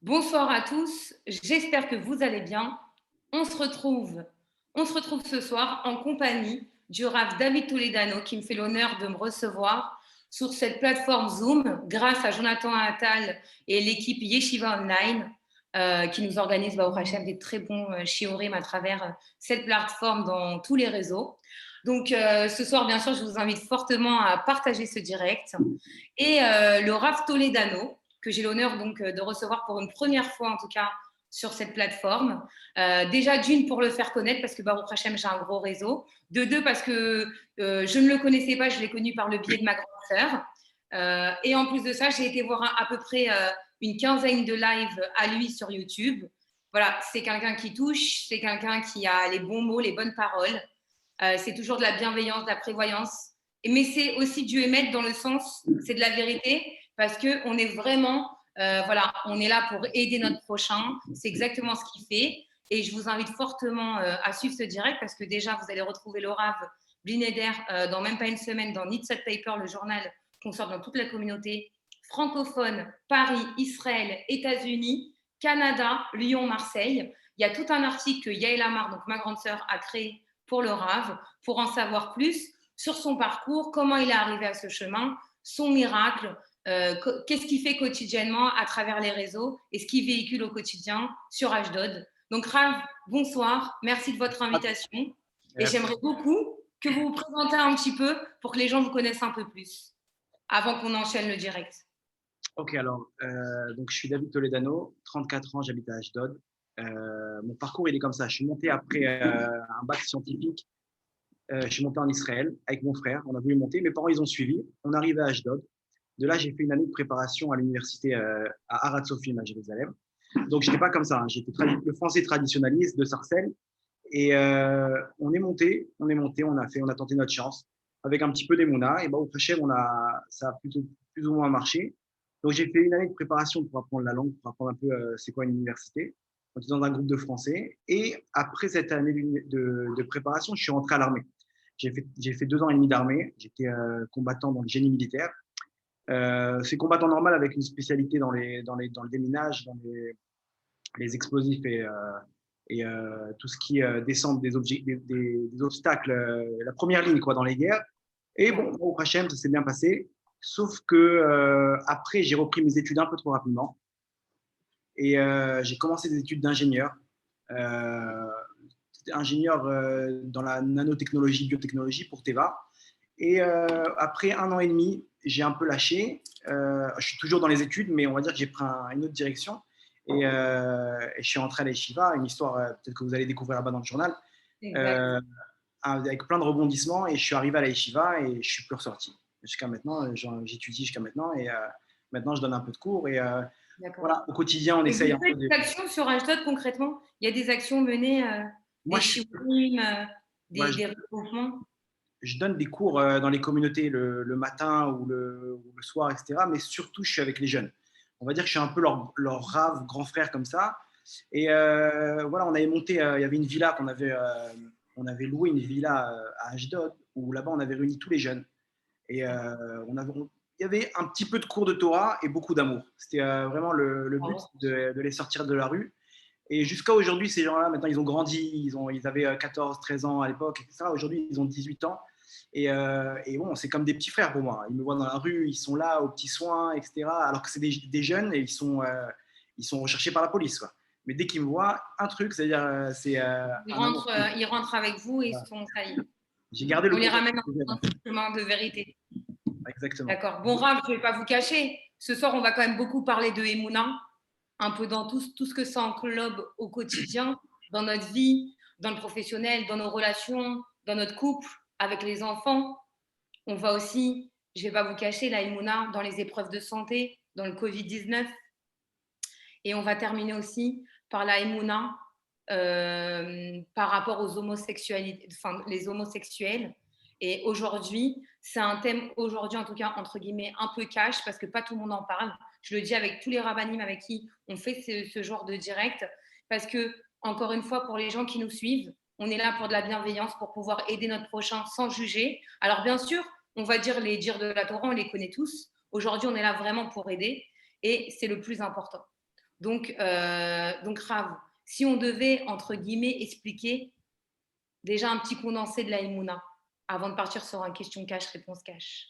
Bonsoir à tous, j'espère que vous allez bien. On se retrouve, on se retrouve ce soir en compagnie du Rav David Toledano qui me fait l'honneur de me recevoir sur cette plateforme Zoom grâce à Jonathan Attal et l'équipe Yeshiva Online qui nous organise au Hachem des très bons shiurim à travers cette plateforme dans tous les réseaux. Donc ce soir, bien sûr, je vous invite fortement à partager ce direct. Et le Rav Toledano, que j'ai l'honneur donc de recevoir pour une première fois en tout cas sur cette plateforme. Déjà d'une pour le faire connaître parce que Baruch Hashem j'ai un gros réseau. De deux parce que je ne le connaissais pas, je l'ai connu par le biais de ma grande sœur. Et en plus de ça, j'ai été voir à peu près une quinzaine de lives à lui sur YouTube. Voilà, c'est quelqu'un qui touche, c'est quelqu'un qui a les bons mots, les bonnes paroles. C'est toujours de la bienveillance, de la prévoyance. Mais c'est aussi du émettre dans le sens, c'est de la vérité, parce qu'on est vraiment, voilà, on est là pour aider notre prochain. C'est exactement ce qu'il fait. Et je vous invite fortement à suivre ce direct, parce que déjà, vous allez retrouver le Rav Blineder dans même pas une semaine dans Need Set Paper, le journal qu'on sort dans toute la communauté francophone, Paris, Israël, États-Unis, Canada, Lyon, Marseille. Il y a tout un article que Yael Amar, donc ma grande sœur, a créé pour le Rav, pour en savoir plus sur son parcours, comment il est arrivé à ce chemin, son miracle, qu'est-ce qu'il fait quotidiennement à travers les réseaux et ce qu'il véhicule au quotidien sur Ashdod. Donc Rav, bonsoir, merci de votre invitation et j'aimerais beaucoup que vous vous présentez un petit peu pour que les gens vous connaissent un peu plus avant qu'on enchaîne le direct. Ok, alors, donc je suis David Toledano, 34 ans, j'habite à Ashdod. Mon parcours, il est comme ça. Je suis monté après un bac scientifique. Je suis monté en Israël avec mon frère. On a voulu monter. Mes parents, ils ont suivi. On est arrivé à Ashdod. De là, j'ai fait une année de préparation à l'université à Arad Sophim à Jérusalem. Donc, je n'étais pas comme ça. Hein. J'étais le français traditionnaliste de Sarcelles. Et on est monté, on a tenté notre chance avec un petit peu d'émouna. Et bah, au Hachem, ça a plutôt plus ou moins marché. Donc j'ai fait une année de préparation pour apprendre la langue, pour apprendre un peu c'est quoi une université. On était dans un groupe de français. Et après cette année de préparation, je suis rentré à l'armée. J'ai fait 2 ans et demi d'armée. J'étais combattant dans le génie militaire. C'est combattant normal avec une spécialité dans le déminage, dans les explosifs et tout ce qui descend des obstacles, la première ligne quoi, dans les guerres. Et bon, au Hachem, ça s'est bien passé. Sauf que après, j'ai repris mes études un peu trop rapidement. Et j'ai commencé des études d'ingénieur. Euh, Ingénieur dans la nanotechnologie, biotechnologie pour Teva. Et après 1 an et demi, j'ai un peu lâché. Je suis toujours dans les études, mais on va dire que j'ai pris une autre direction. Et je suis rentré à la Yeshiva, une histoire peut-être que vous allez découvrir là-bas dans le journal, avec plein de rebondissements. Et je suis arrivé à la Yeshiva et je suis plus ressorti. Jusqu'à maintenant, j'étudie jusqu'à maintenant. Et maintenant, je donne un peu de cours. Et voilà, au quotidien, on Et vous essaye un peu faites de… des actions sur Ashdod concrètement? Il y a des actions menées, Moi, des shiurim, ouais, des regroupements? je donne des cours dans les communautés le matin ou le soir, etc. Mais surtout, je suis avec les jeunes. On va dire que je suis un peu leur rave, grand frère comme ça. Et voilà, on avait monté, il y avait une villa on avait loué une villa à Ashdod, où là-bas, on avait réuni tous les jeunes. Et il y avait un petit peu de cours de Torah et beaucoup d'amour. C'était vraiment le but de les sortir de la rue. Et jusqu'à aujourd'hui, ces gens-là, maintenant, ils ont grandi, ils avaient 14, 13 ans à l'époque, etc. Aujourd'hui, ils ont 18 ans. Et bon, c'est comme des petits frères pour moi. Ils me voient dans la rue, ils sont là aux petits soins, etc. Alors que c'est des jeunes et ils sont recherchés par la police, quoi. Mais dès qu'ils me voient, un truc, c'est-à-dire, c'est un amour. Ils rentrent avec vous et Voilà. sont, ça y est. J'ai gardé le On les contact ramène avec les dans jeunes. un chemin de vérité. Exactement. D'accord. Bon, Rav, je ne vais pas vous cacher. Ce soir, on va quand même beaucoup parler de Emouna, un peu dans tout ce que ça englobe au quotidien, dans notre vie, dans le professionnel, dans nos relations, dans notre couple, avec les enfants. On va aussi, je ne vais pas vous cacher, la Emouna dans les épreuves de santé, dans le Covid-19. Et on va terminer aussi par la Emouna par rapport aux homosexualités, enfin, les homosexuels. Et aujourd'hui, c'est un thème, aujourd'hui en tout cas, entre guillemets, un peu cash, parce que pas tout le monde en parle. Je le dis avec tous les rabbinim avec qui on fait ce genre de direct, parce que, encore une fois, pour les gens qui nous suivent, on est là pour de la bienveillance, pour pouvoir aider notre prochain sans juger. Alors bien sûr, on va dire les dires de la Torah, on les connaît tous. Aujourd'hui, on est là vraiment pour aider, et c'est le plus important. Donc Rav, si on devait, entre guillemets, expliquer déjà un petit condensé de la Emouna avant de partir sur un question cash, réponse cash.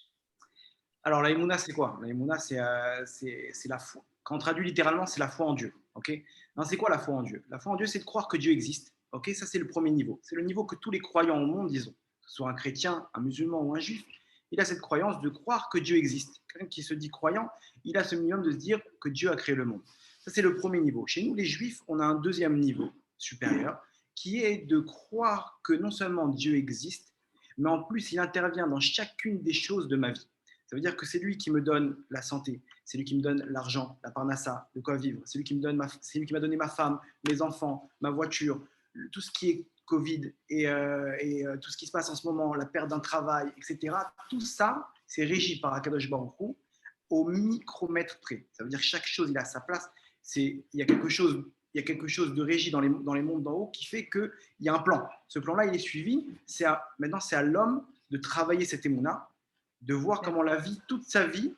Alors, la Emouna, c'est quoi? La Emouna, c'est la foi. Quand on traduit littéralement, c'est la foi en Dieu. Okay, non, c'est quoi la foi en Dieu? La foi en Dieu, c'est de croire que Dieu existe. Okay, ça, c'est le premier niveau. C'est le niveau que tous les croyants au monde, disons, que ce soit un chrétien, un musulman ou un juif, il a cette croyance de croire que Dieu existe. Quelqu'un qui se dit croyant, il a ce minimum de se dire que Dieu a créé le monde. Ça, c'est le premier niveau. Chez nous, les juifs, on a un deuxième niveau supérieur qui est de croire que non seulement Dieu existe, mais en plus, il intervient dans chacune des choses de ma vie. Ça veut dire que c'est lui qui me donne la santé, c'est lui qui me donne l'argent, la parnassa, de quoi vivre, c'est lui qui m'a donné ma femme, mes enfants, ma voiture, tout ce qui est Covid et tout ce qui se passe en ce moment, la perte d'un travail, etc. Tout ça, c'est régi par Akadosh Baruch Hu au micromètre près. Ça veut dire que chaque chose, il a sa place. Il y a quelque chose de régi dans les mondes d'en haut qui fait qu'il y a un plan. Ce plan-là, il est suivi. Maintenant, c'est à l'homme de travailler cette émouna, de voir comment la vie, toute sa vie,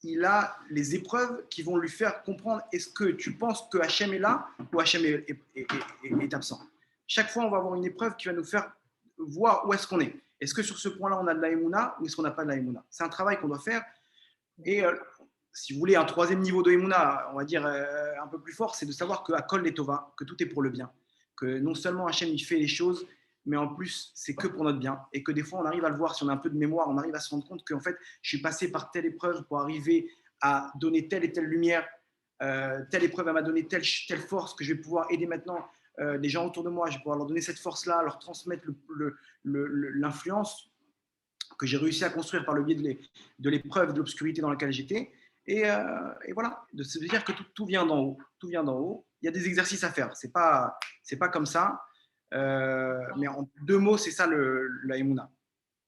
il a les épreuves qui vont lui faire comprendre est-ce que tu penses que Hachem est là ou Hachem est absent. Chaque fois, on va avoir une épreuve qui va nous faire voir où est-ce qu'on est. Est-ce que sur ce point-là, on a de la Emouna ou est-ce qu'on n'a pas de la Emouna? C'est un travail qu'on doit faire. Et si vous voulez un troisième niveau de Emouna, on va dire un peu plus fort, c'est de savoir que Akol les Tova, que tout est pour le bien. Que non seulement Hachem, il fait les choses, mais en plus, c'est que pour notre bien. Et que des fois, on arrive à le voir, si on a un peu de mémoire, on arrive à se rendre compte qu'en fait, je suis passé par telle épreuve pour arriver à donner telle et telle lumière. Telle épreuve, elle m'a donné telle force que je vais pouvoir aider maintenant les gens autour de moi. Je vais pouvoir leur donner cette force-là, leur transmettre l'influence que j'ai réussi à construire par le biais de l'épreuve, de l'obscurité dans laquelle j'étais. Et voilà, de se dire que tout vient d'en haut. Tout vient d'en haut. Il y a des exercices à faire. C'est pas comme ça. Mais en deux mots, c'est ça la Emouna.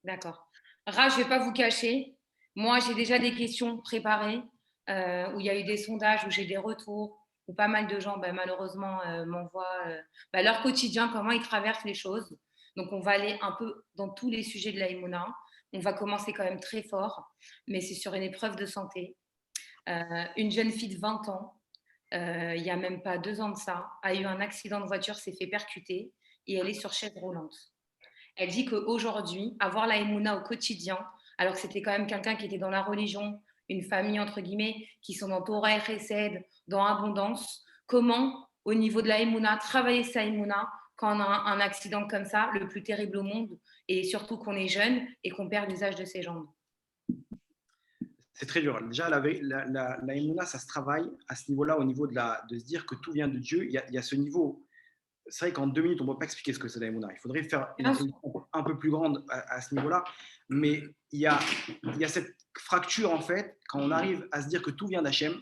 D'accord. Raj, je ne vais pas vous cacher. Moi, j'ai déjà des questions préparées où il y a eu des sondages, où j'ai des retours, où pas mal de gens, malheureusement, m'envoient leur quotidien, comment ils traversent les choses. Donc, on va aller un peu dans tous les sujets de la Emouna. On va commencer quand même très fort, mais c'est sur une épreuve de santé. Une jeune fille de 20 ans, il n'y a même pas 2 ans de ça, a eu un accident de voiture, s'est fait percuter et elle est sur chaise roulante. Elle dit qu'aujourd'hui, avoir la Emouna au quotidien, alors que c'était quand même quelqu'un qui était dans la religion, une famille entre guillemets, qui sont dans Torah et Chesed, dans abondance, comment, au niveau de la Emouna, travailler sa Emouna quand on a un accident comme ça, le plus terrible au monde, et surtout qu'on est jeune et qu'on perd l'usage de ses jambes. C'est très dur. Déjà, la Emouna, ça se travaille à ce niveau-là, au niveau de se dire que tout vient de Dieu. Il y a ce niveau. C'est vrai qu'en 2 minutes, on ne peut pas expliquer ce que c'est la Emouna. Il faudrait faire une introduction un peu plus grande à ce niveau-là. Mais il y a cette fracture, en fait, quand on arrive à se dire que tout vient d'Hachem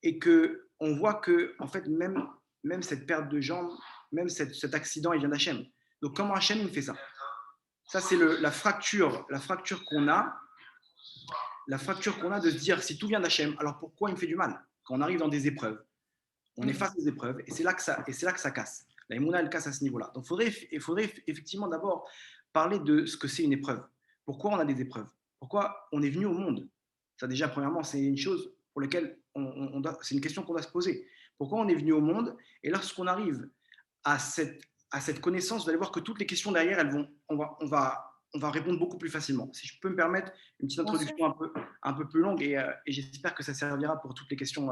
et qu'on voit que, en fait, même cette perte de jambes, même cet accident, il vient d'Hachem. Donc, comment Hachem il fait ça? Ça, c'est la fracture qu'on a. La fracture qu'on a de se dire si tout vient d'Hachem, alors pourquoi il me fait du mal? Quand on arrive dans des épreuves, on est face aux épreuves et c'est là que ça casse. La Emouna, elle casse à ce niveau-là. Donc il faudrait effectivement d'abord parler de ce que c'est une épreuve. Pourquoi on a des épreuves? Pourquoi on est venu au monde? Ça déjà, premièrement, c'est une chose pour laquelle c'est une question qu'on doit se poser. Pourquoi on est venu au monde? Et lorsqu'on arrive à cette connaissance, vous allez voir que toutes les questions derrière, on va répondre beaucoup plus facilement. Si je peux me permettre une petite introduction un peu plus longue et j'espère que ça servira pour toutes les questions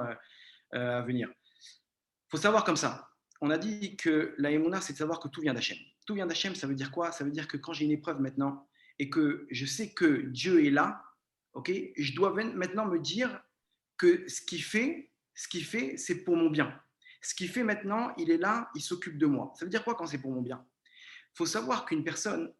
à venir. Il faut savoir comme ça. On a dit que la Emouna, c'est de savoir que tout vient d'Hachem. Tout vient d'Hachem, ça veut dire quoi? Ça veut dire que quand j'ai une épreuve maintenant et que je sais que Dieu est là, okay, je dois maintenant me dire que ce qu'il fait, c'est pour mon bien. Ce qu'il fait maintenant, il est là, il s'occupe de moi. Ça veut dire quoi quand c'est pour mon bien? Il faut savoir qu'une personne,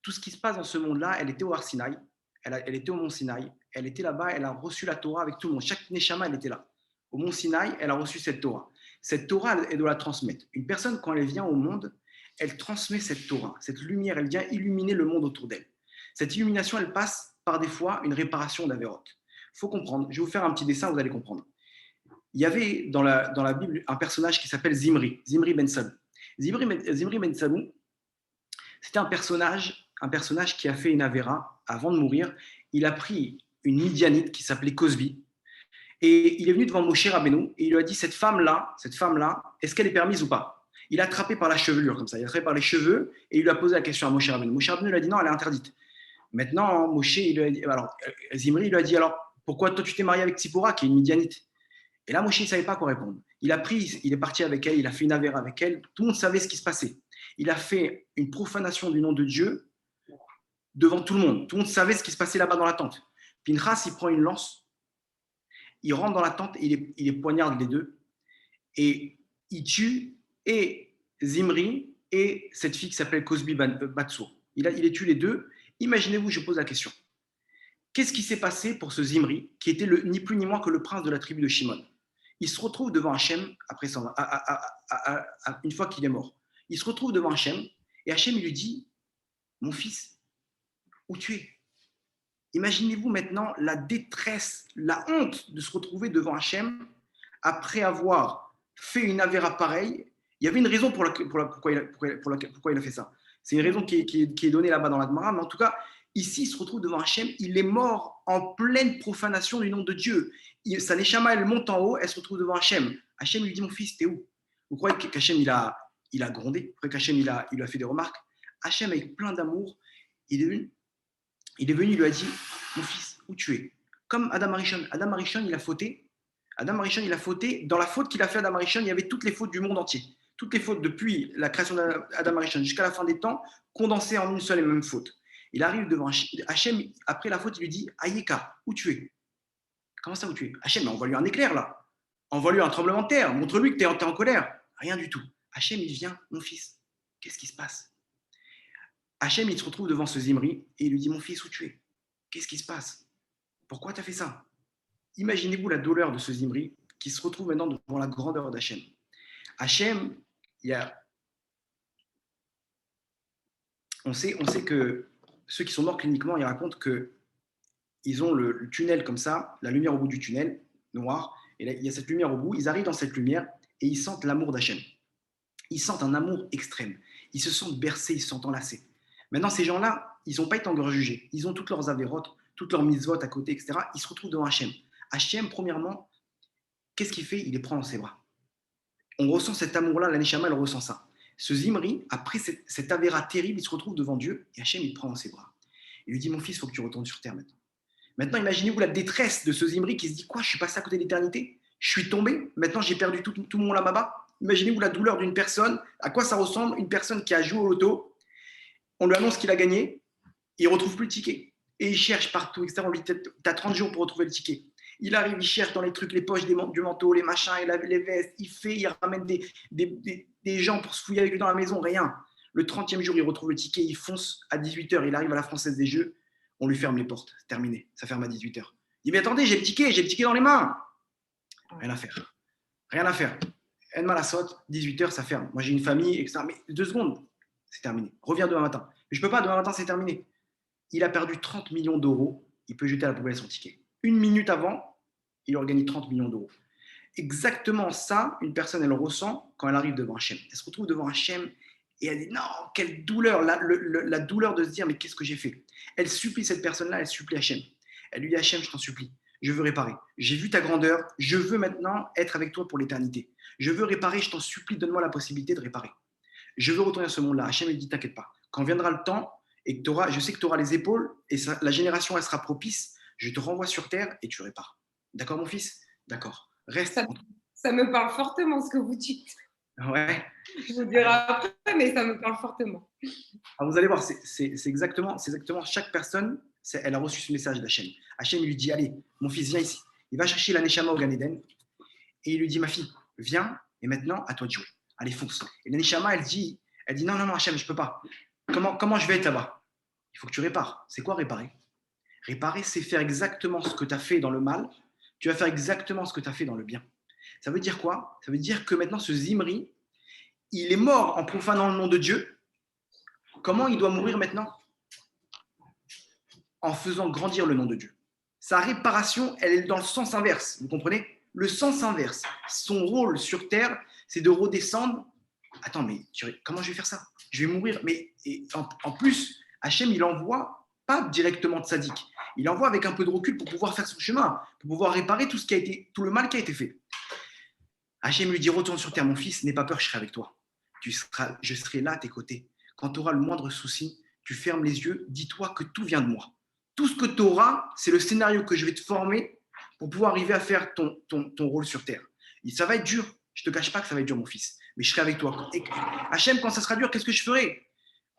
tout ce qui se passe dans ce monde-là, elle était au Har Sinaï, elle était au Mont Sinaï, elle était là-bas, elle a reçu la Torah avec tout le monde. Chaque Neshama, elle était là. Au Mont Sinaï, elle a reçu cette Torah. Cette Torah, elle doit la transmettre. Une personne, quand elle vient au monde, elle transmet cette Torah. Cette lumière, elle vient illuminer le monde autour d'elle. Cette illumination, elle passe par des fois une réparation d'Averot. Il faut comprendre. Je vais vous faire un petit dessin, vous allez comprendre. Il y avait dans la Bible un personnage qui s'appelle Zimri Ben Salou. Zimri Ben Salou, c'était un personnage qui a fait une Avera avant de mourir. Il a pris une Midianite qui s'appelait Cosbi Et il est venu devant Moshe Rabbeinu et il lui a dit, cette femme-là, est-ce qu'elle est permise ou pas? Il a attrapé par la chevelure, comme ça. Il a attrapé par les cheveux et il lui a posé la question à Moshe Rabbeinu. Moshe Rabbeinu lui a dit, non, elle est interdite. Maintenant, Moshe, il lui a dit, alors, Zimri lui a dit, alors, pourquoi toi tu t'es marié avec Tzipora, qui est une Midianite? Et là, Moshe, il ne savait pas quoi répondre. Il est parti avec elle, il a fait une avéra avec elle. Tout le monde savait ce qui se passait. Il a fait une profanation du nom de Dieu devant tout le monde. Tout le monde savait ce qui se passait là-bas dans la tente. Pinchas, il prend une lance, il rentre dans la tente, et il les poignarde les deux, et il tue et Zimri et cette fille qui s'appelle Cosbi Batsour. Il les tue les deux. Imaginez-vous, je pose la question. Qu'est-ce qui s'est passé pour ce Zimri, qui était ni plus ni moins que le prince de la tribu de Shimon? Il se retrouve devant Hachem, après ça, une fois qu'il est mort. Il se retrouve devant Hachem, et Hachem, il lui dit, mon fils, où tu es? Imaginez-vous maintenant la détresse, la honte de se retrouver devant Hachem après avoir fait une avéra pareille. Il y avait une raison pourquoi il a fait ça. C'est une raison qui est donnée là-bas dans la Gemara, mais en tout cas, ici, il se retrouve devant Hachem, il est mort en pleine profanation du nom de Dieu. Sa neshama, elle monte en haut, elle se retrouve devant Hachem. Hachem lui dit, mon fils, t'es où? Vous croyez qu'Hachem, il a grondé? Vous croyez qu'Hachem, il a fait des remarques? Hachem, avec plein d'amour, il est venu, il lui a dit, mon fils, où tu es? Comme Adam Arishon. Adam Arishon, il a fauté. Adam Arishon, il a fauté. Dans la faute qu'il a fait Adam Arishon, il y avait toutes les fautes du monde entier. Toutes les fautes depuis la création d'Adam Arishon jusqu'à la fin des temps, condensées en une seule et même faute. Il arrive devant Hachem, après la faute, il lui dit, Ayeka, où tu es? Comment ça, où tu es? Hachem, envoie-lui un éclair là. Envoie-lui un tremblement de terre. Montre-lui que tu es en colère. Rien du tout. Hachem, il vient, mon fils, qu'est-ce qui se passe? Hachem, il se retrouve devant ce Zimri et il lui dit, mon fils, où tu es? Qu'est-ce qui se passe? Pourquoi tu as fait ça? Imaginez-vous la douleur de ce Zimri qui se retrouve maintenant devant la grandeur d'Hachem. Hachem, on sait que ceux qui sont morts cliniquement, ils racontent qu'ils ont le tunnel comme ça, la lumière au bout du tunnel, noir, et là, il y a cette lumière au bout, ils arrivent dans cette lumière et ils sentent l'amour d'Hachem. Ils sentent un amour extrême. Ils se sentent bercés, ils se sentent enlacés. Maintenant, ces gens-là, ils n'ont pas été encore jugés. Ils ont toutes leurs avérotes, toutes leurs mitzvot à côté, etc. Ils se retrouvent devant Hachem. Hachem, premièrement, qu'est-ce qu'il fait? Il les prend dans ses bras. On ressent cet amour-là, la Neshama, elle ressent ça. Ce Zimri, après cette avéra terrible, il se retrouve devant Dieu et Hachem, il le prend dans ses bras. Il lui dit, mon fils, il faut que tu retournes sur terre maintenant. Maintenant, imaginez-vous la détresse de ce Zimri qui se dit, quoi, je suis passé à côté de l'éternité? Je suis tombé, maintenant j'ai perdu tout mon lamaba. Imaginez-vous la douleur d'une personne, à quoi ça ressemble, une personne qui a joué au loto, on lui annonce qu'il a gagné, il ne retrouve plus le ticket. Et il cherche partout, etc. On lui dit, tu as 30 jours pour retrouver le ticket. Il arrive, il cherche dans les trucs, les poches du manteau, les machins, les vestes, il ramène des gens pour se fouiller avec lui dans la maison, rien. Le 30e jour, il retrouve le ticket, il fonce à 18h, il arrive à la Française des Jeux, on lui ferme les portes, c'est terminé, ça ferme à 18h. Il dit, mais attendez, j'ai le ticket dans les mains. Rien à faire. En mal à saute, 18h, ça ferme. Moi, j'ai une famille, etc. Mais 2 secondes, c'est terminé. Reviens demain matin. Mais je ne peux pas, demain matin, c'est terminé. Il a perdu 30 millions d'euros, il peut jeter à la poubelle son ticket. 1 minute avant, il aurait gagné 30 millions d'euros. Exactement ça, une personne, elle ressent quand elle arrive devant Hachem. Elle se retrouve devant Hachem et elle dit, non, quelle douleur, la douleur de se dire, mais qu'est-ce que j'ai fait? Elle supplie cette personne-là, elle supplie Hachem. Elle lui dit, Hachem, je t'en supplie, je veux réparer. J'ai vu ta grandeur, je veux maintenant être avec toi pour l'éternité. Je veux réparer, je t'en supplie, donne-moi la possibilité de réparer. Je veux retourner à ce monde-là. Hachem, il dit, t'inquiète pas. Quand viendra le temps, et que je sais que tu auras les épaules, et la génération, elle sera propice, je te renvoie sur terre et tu répares. D'accord, mon fils? D'accord. Reste. Ça me parle fortement ce que vous dites. Ouais. Je vous dirai après, mais ça me parle fortement. Alors vous allez voir, c'est exactement chaque personne, elle a reçu ce message d'Hachem. Hachem lui dit, allez, mon fils, viens ici. Il va chercher la Neshama au Gan Eden et il lui dit, ma fille, viens et maintenant, à toi de jouer. Allez, fonce. Et la Neshama, elle dit, non, Hachem, je ne peux pas. Comment je vais être là-bas? Il faut que tu répares. C'est quoi réparer? Réparer, c'est faire exactement ce que tu as fait dans le mal. Tu vas faire exactement ce que tu as fait dans le bien. Ça veut dire quoi? Ça veut dire que maintenant, ce Zimri, il est mort en profanant le nom de Dieu. Comment il doit mourir maintenant? En faisant grandir le nom de Dieu. Sa réparation, elle est dans le sens inverse. Vous comprenez? Le sens inverse. Son rôle sur terre, c'est de redescendre. Attends, mais comment je vais faire ça? Je vais mourir. Mais en plus, Hachem, il envoie pas directement de sadique. Il envoie avec un peu de recul pour pouvoir faire son chemin, pour pouvoir réparer tout le mal qui a été fait. Hachem lui dit, retourne sur terre, mon fils, n'aie pas peur, je serai avec toi. Je serai là à tes côtés. Quand tu auras le moindre souci, tu fermes les yeux, dis-toi que tout vient de moi. Tout ce que tu auras, c'est le scénario que je vais te former pour pouvoir arriver à faire ton rôle sur terre. Et ça va être dur. Je ne te cache pas que ça va être dur, mon fils. Mais je serai avec toi. Et Hachem, quand ça sera dur, qu'est-ce que je ferai?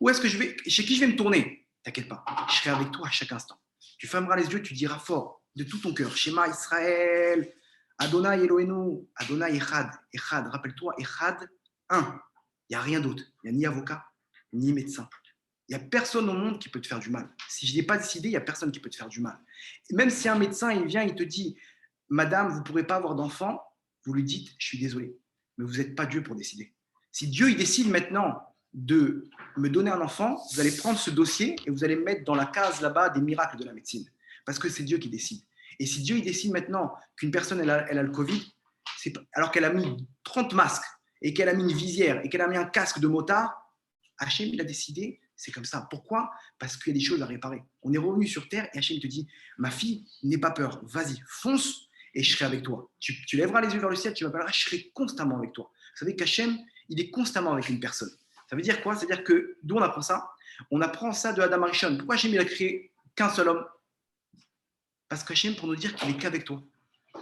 Où est-ce que je vais? Chez qui je vais me tourner? T'inquiète pas. Je serai avec toi à chaque instant. Tu fermeras les yeux, tu diras fort, de tout ton cœur. Shema Israël, Adonai Elohenu, Adonai Echad. Echad, rappelle-toi, Echad, un. Il n'y a rien d'autre. Il n'y a ni avocat, ni médecin. Il n'y a personne au monde qui peut te faire du mal. Si je n'ai pas décidé, il n'y a personne qui peut te faire du mal. Et même si un médecin, il vient, il te dit, madame, vous ne pourrez pas avoir d'enfant, vous lui dites, je suis désolé, mais vous n'êtes pas Dieu pour décider. Si Dieu, il décide maintenant de me donner un enfant, vous allez prendre ce dossier et vous allez me mettre dans la case là-bas des miracles de la médecine. Parce que c'est Dieu qui décide. Et si Dieu, il décide maintenant qu'une personne, elle a le Covid, alors qu'elle a mis 30 masques, et qu'elle a mis une visière, et qu'elle a mis un casque de motard, Hachem, il a décidé, c'est comme ça. Pourquoi? Parce qu'il y a des choses à réparer. On est revenu sur terre et Hachem te dit, ma fille, n'aie pas peur, vas-y, fonce et je serai avec toi. Tu lèveras les yeux vers le ciel, tu m'appelleras, je serai constamment avec toi. Vous savez qu'Hachem, il est constamment avec une personne. Ça veut dire quoi? C'est-à-dire que, d'où on apprend ça? On apprend ça de Adam Arishon. Pourquoi Hachem, il a créé qu'un seul homme? Parce qu'Hachem, pour nous dire qu'il n'est qu'avec toi.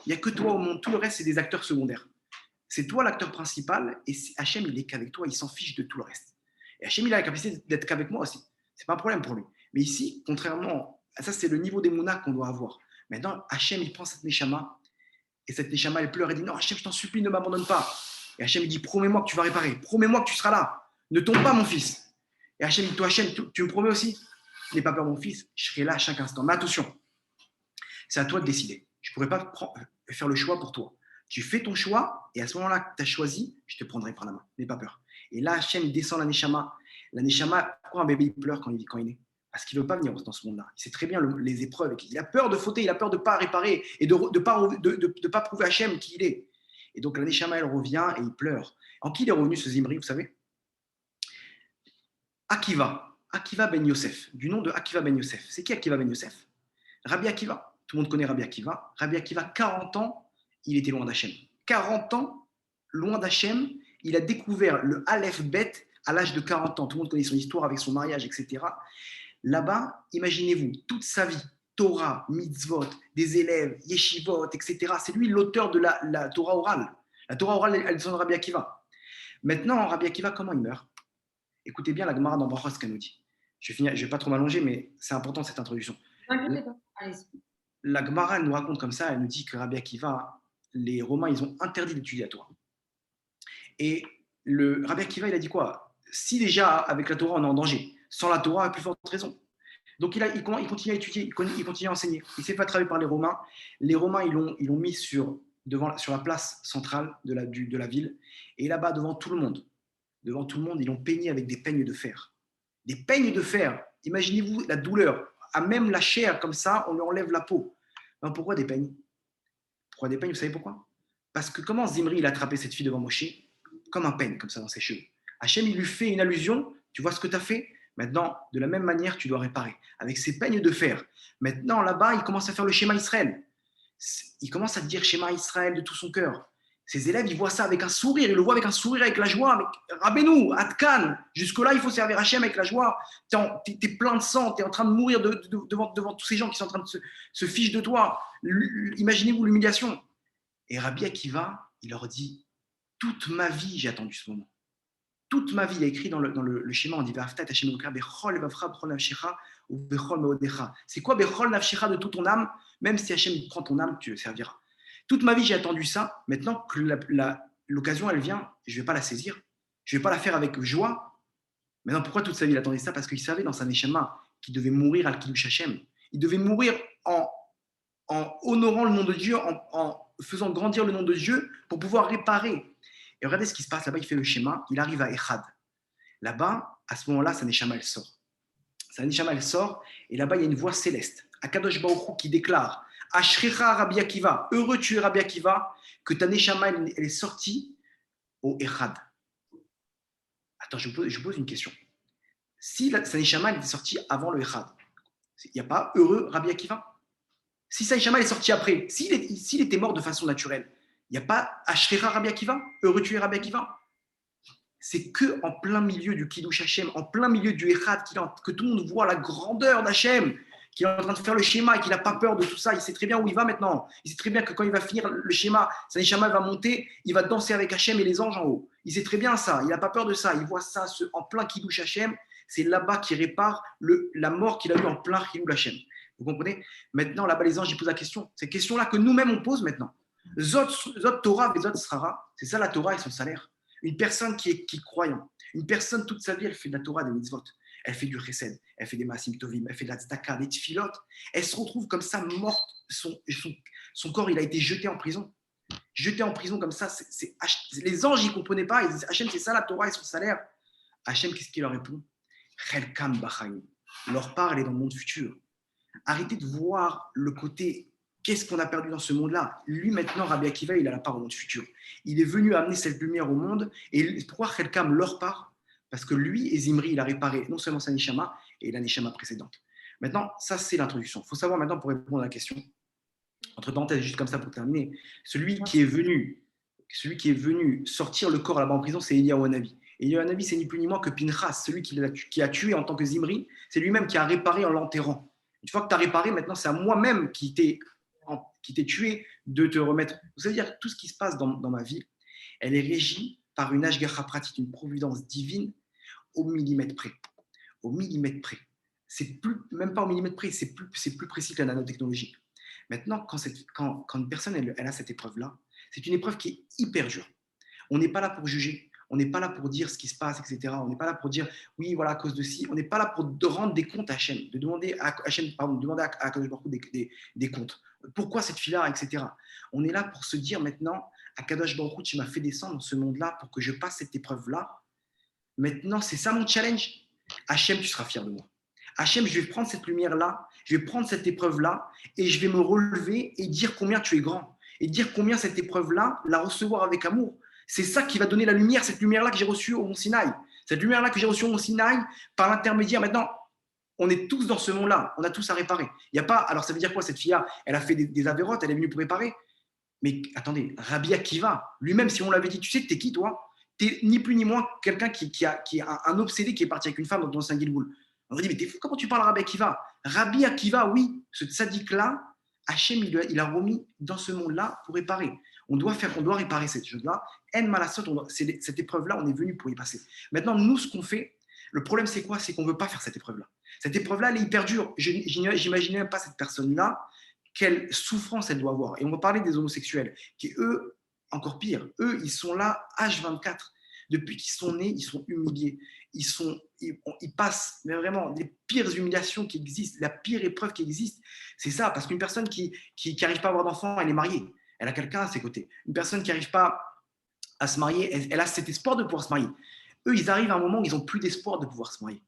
Il n'y a que toi au monde. Tout le reste, c'est des acteurs secondaires. C'est toi l'acteur principal et Hachem, il est qu'avec toi, il s'en fiche de tout le reste. Et Hachem, il a la capacité d'être qu'avec moi aussi. C'est pas un problème pour lui. Mais ici, contrairement à ça, c'est le niveau des mounas qu'on doit avoir. Maintenant, Hachem, il prend cette Neshama et cette Neshama, elle pleure et dit non, Hachem, je t'en supplie, ne m'abandonne pas. Et Hachem, il dit promets-moi que tu vas réparer. Promets-moi que tu seras là. Ne tombe pas, mon fils. Et Hachem dit toi, Hachem, tu me promets aussi? N'aie pas peur, mon fils. Je serai là à chaque instant. Mais attention, c'est à toi de décider. Je ne pourrais pas faire le choix pour toi. Tu fais ton choix et à ce moment-là que tu as choisi, je te prendrai par la main. N'aie pas peur. Et là, Hachem descend la Neshama. La Neshama, pourquoi un bébé il pleure quand il est né? Parce qu'il ne veut pas venir dans ce monde-là. Il sait très bien les épreuves. Il a peur de fauter, il a peur de ne pas réparer et de ne pas prouver à Hachem qui il est. Et donc la Neshama, elle revient et il pleure. En qui il est revenu ce Zimri, vous savez? Akiva. Akiva ben Yosef. Du nom de Akiva ben Yosef. C'est qui Akiva ben Yosef? Rabbi Akiva. Tout le monde connaît Rabbi Akiva. Rabbi Akiva, 40 ans, il était loin d'Hachem. 40 ans, loin d'Hachem, il a découvert le Aleph Bet à l'âge de 40 ans. Tout le monde connaît son histoire avec son mariage, etc. Là-bas, imaginez-vous, toute sa vie, Torah, mitzvot, des élèves, yeshivot, etc. C'est lui l'auteur de la Torah orale. La Torah orale, elle descend de Rabbi Akiva. Maintenant, Rabbi Akiva, comment il meurt? Écoutez bien la Gemara dans Brachot, ce qu'elle nous dit. Je ne vais pas trop m'allonger, mais c'est important cette introduction. La Gemara, elle nous raconte comme ça, elle nous dit que Rabbi Akiva, les Romains, ils ont interdit d'étudier la Torah. Et le Rabbi Akiva, il a dit quoi? Si déjà, avec la Torah, on est en danger, sans la Torah, à plus forte raison. Donc, il continue à étudier, il continue à enseigner. Il s'est fait attraper par les Romains. Les Romains, ils l'ont mis sur la place centrale de la ville. Et là-bas, devant tout le monde, ils l'ont peigné avec des peignes de fer. Des peignes de fer. Imaginez-vous la douleur. À même la chair, comme ça, on lui enlève la peau. Ben, pourquoi des peignes? Pourquoi des peignes? Vous savez pourquoi? Parce que comment Zimri, il a attrapé cette fille devant Moshe? Comme un peigne, comme ça, dans ses cheveux. Hachem, il lui fait une allusion. Tu vois ce que tu as fait? Maintenant, de la même manière, tu dois réparer. Avec ces peignes de fer. Maintenant, là-bas, il commence à faire le schéma Israël. Il commence à dire schéma Israël de tout son cœur. Ses élèves, ils voient ça avec un sourire. Ils le voient avec un sourire, avec la joie. Mais Rabbeinu, Atkan, jusque-là, il faut servir Hachem avec la joie. Tu es plein de sang. Tu es en train de mourir devant tous ces gens qui sont en train de se ficher de toi. Imaginez-vous l'humiliation. Et Rabbi Akiva, il leur dit, toute ma vie, j'ai attendu ce moment. Toute ma vie, il a écrit dans le schéma, on dit c'est quoi Bechol Nafshecha de toute ton âme? Même si Hachem prend ton âme, tu le serviras. Toute ma vie, j'ai attendu ça. Maintenant que l'occasion, elle vient, je ne vais pas la saisir. Je ne vais pas la faire avec joie. Maintenant, pourquoi toute sa vie, il attendait ça? Parce qu'il savait dans sa Neshama qu'il devait mourir al Kiddush Hachem. Il devait mourir en honorant le nom de Dieu, en faisant grandir le nom de Dieu pour pouvoir réparer. Et regardez ce qui se passe là-bas, il fait le schéma, il arrive à Echad. Là-bas, à ce moment-là, sa Neshama, elle sort. Sa Neshama, elle sort, et là-bas, il y a une voix céleste, Akadosh Baruch Hu, qui déclare Ashrecha Rabbi Akiva, heureux tu es Rabbi Akiva, que ta Neshama, elle est sortie au Echad. Attends, je vous pose une question. Si sa Neshama, elle est sortie avant le Echad, Il n'y a pas heureux Rabbi Akiva. Si Saïd Shammai est sorti après, s'il était mort de façon naturelle, il n'y a pas Ashrera Rabbi Akiva, heureux tu es Rabbi Akiva. C'est que en plein milieu du Kiddush Hashem, en plein milieu du Echad, que tout le monde voit la grandeur d'Hachem, qu'il est en train de faire le schéma et qu'il n'a pas peur de tout ça. Il sait très bien où il va maintenant. Il sait très bien que quand il va finir le schéma, Saïd Shammai va monter, il va danser avec Hachem et les anges en haut. Il sait très bien ça. Il n'a pas peur de ça. Il voit ça en plein Kiddush Hashem. C'est là-bas qu'il répare la mort qu'il a eue en plein Kiddush Hashem. Vous comprenez? Maintenant, là-bas, les anges, ils posent la question. Ces questions-là que nous-mêmes, on pose maintenant. Zot Torah et Zot Srara, c'est ça la Torah et son salaire. Une personne qui est croyant, une personne toute sa vie, elle fait de la Torah, des mitzvot, elle fait du chesed, elle fait des maasim tovim, elle fait de la tzedaka, des tfilot, elle se retrouve comme ça morte, son corps il a été jeté en prison. Jeté en prison comme ça, les anges ils ne comprenaient pas, ils disaient Hachem c'est ça la Torah et son salaire. Hachem qu'est-ce qu'il leur répond? Chelkam b'chaim. Leur part elle est dans le monde futur. Arrêtez de voir le côté qu'est-ce qu'on a perdu dans ce monde-là. Lui, maintenant, Rabbi Akiva, il a la part au monde futur. Il est venu amener cette lumière au monde. Et pourquoi Chelkam leur part? Parce que lui et Zimri, il a réparé non seulement sa Neshama et la Neshama précédente. Maintenant, ça, c'est l'introduction. Il faut savoir maintenant, pour répondre à la question, entre parenthèses, juste comme ça pour terminer, celui qui est venu sortir le corps là-bas en prison, c'est Eliyahu Hanavi. Eliyahu Hanavi, c'est ni plus ni moins que Pinchas, celui qui a tué en tant que Zimri, c'est lui-même qui a réparé en l'enterrant. Une fois que tu as réparé, maintenant, c'est à moi-même qui t'ai tué de te remettre. Vous savez dire tout ce qui se passe dans ma vie, elle est régie par une Ashgacha pratique, une providence divine au millimètre près. Au millimètre près. C'est plus, même pas au millimètre près, c'est plus précis que la nanotechnologie. Maintenant, quand une personne elle a cette épreuve-là, c'est une épreuve qui est hyper dure. On n'est pas là pour juger. On n'est pas là pour dire ce qui se passe, etc. On n'est pas là pour dire, oui, voilà, à cause de ci. On n'est pas là pour rendre des comptes à Hachem, de demander à Hachem, pardon, de demander à Kadosh Baruch Hu des comptes. Pourquoi cette fille-là, etc. On est là pour se dire maintenant, à Kadosh Baruch Hu, tu m'as fait descendre dans ce monde-là pour que je passe cette épreuve-là. Maintenant, c'est ça mon challenge. Hachem, tu seras fier de moi. Hachem, je vais prendre cette lumière-là, je vais prendre cette épreuve-là et je vais me relever et dire combien tu es grand. Et dire combien cette épreuve-là, la recevoir avec amour. C'est ça qui va donner la lumière, cette lumière-là que j'ai reçue au Mont Sinaï. Cette lumière-là que j'ai reçue au Mont Sinaï, par l'intermédiaire, maintenant, on est tous dans ce monde-là, on a tous à réparer. Il y a pas, alors ça veut dire quoi cette fille-là? Elle a fait des avérotes, elle est venue pour réparer. Mais attendez, Rabbi Akiva, lui-même, si on l'avait dit, tu sais, t'es qui toi? T'es ni plus ni moins quelqu'un qui a un obsédé qui est parti avec une femme dans un Gilboul. On va dire, mais t'es fou, comment tu parles à Rabbi Akiva? Rabbi Akiva, oui, ce tzaddik-là, Hachem, il a remis dans ce monde-là pour réparer. On doit réparer cette chose-là. En malasot, cette épreuve-là, on est venu pour y passer. Maintenant, nous, ce qu'on fait, le problème, c'est quoi? C'est qu'on ne veut pas faire cette épreuve-là. Cette épreuve-là, elle est hyper dure. J'imaginais même pas cette personne-là, quelle souffrance elle doit avoir. Et on va parler des homosexuels, qui eux, encore pire, eux, ils sont là H24. Depuis qu'ils sont nés, ils sont humiliés. Ils passent mais vraiment les pires humiliations qui existent, la pire épreuve qui existe. C'est ça, parce qu'une personne qui n'arrive pas à avoir d'enfant, elle est mariée. Elle a quelqu'un à ses côtés. Une personne qui n'arrive pas à se marier, elle a cet espoir de pouvoir se marier. Eux, ils arrivent à un moment où ils n'ont plus d'espoir de pouvoir se marier.